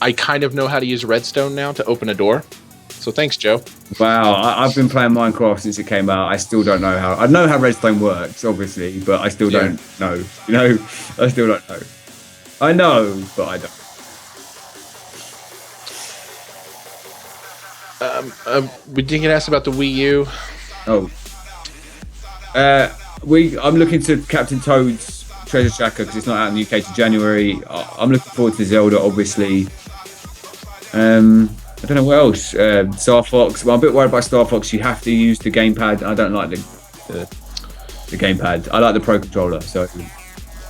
I kind of know how to use redstone now to open a door. So thanks, Joe. Wow, I've been playing Minecraft since it came out. I still don't know how. I know how redstone works, obviously, but I still don't know. I still don't know. I know, but I don't. We didn't get asked about the Wii U. Oh. I'm looking to Captain Toad's Treasure Tracker because it's not out in the UK till January. I'm looking forward to Zelda, obviously. I don't know what else. Star Fox. Well, I'm a bit worried about Star Fox. You have to use the gamepad. I don't like the gamepad. I like the Pro Controller, so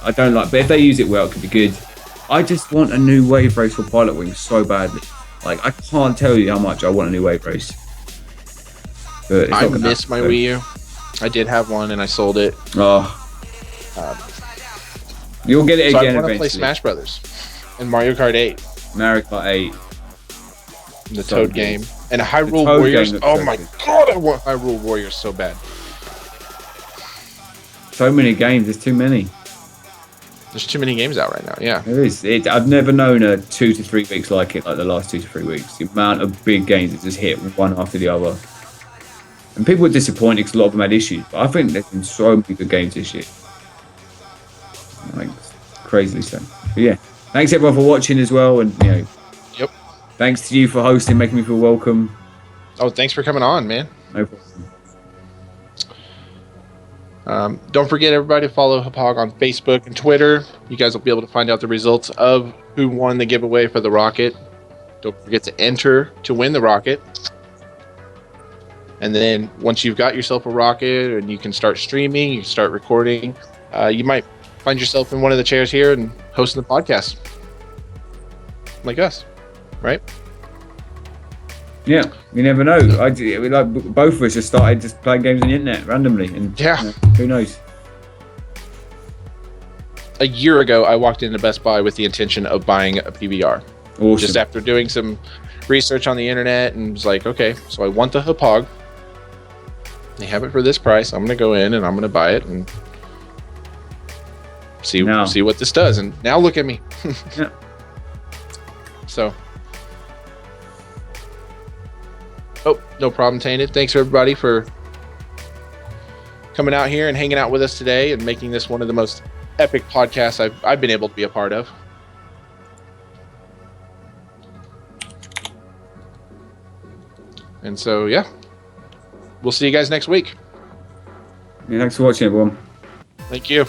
I don't like. But if they use it well, it could be good. I just want a new wave race for Pilot Wings so badly. Like I can't tell you how much I want a new wave race. But I miss my Wii U. I did have one and I sold it. Oh. You'll get it so again I want to eventually. play Smash Brothers and Mario Kart 8. Mario Kart 8. The Toad game. And Hyrule Warriors. Oh my god, I want Hyrule Warriors so bad. So many games, there's too many. There's too many games out right now, yeah. There is. I've never known a 2 to 3 weeks like it, like the last 2 to 3 weeks. The amount of big games that just hit one after the other. And people were disappointed because a lot of them had issues. But I think there's been so many good games this year. Like, crazily so. But yeah, thanks everyone for watching as well. And, Yep. Thanks to you for hosting, making me feel welcome. Oh, thanks for coming on, man. No problem. Don't forget, everybody, to follow Hauppauge on Facebook and Twitter. You guys will be able to find out the results of who won the giveaway for the rocket. Don't forget to enter to win the rocket. And then once you've got yourself a rocket and you can start streaming, you can start recording, you might find yourself in one of the chairs here and hosting the podcast. Like us, right? Yeah, you never know. Both of us just started just playing games on the internet randomly, and who knows? A year ago, I walked into Best Buy with the intention of buying a PVR. Awesome. Just after doing some research on the internet, and was like, okay, so I want the Hauppauge. They have it for this price. I'm gonna go in and I'm gonna buy it and see what this does. And now look at me. Yeah. So. Oh, no problem, Tainted. Thanks, everybody, for coming out here and hanging out with us today and making this one of the most epic podcasts I've been able to be a part of. And so, yeah, we'll see you guys next week. Yeah, thanks for watching, everyone. Thank you.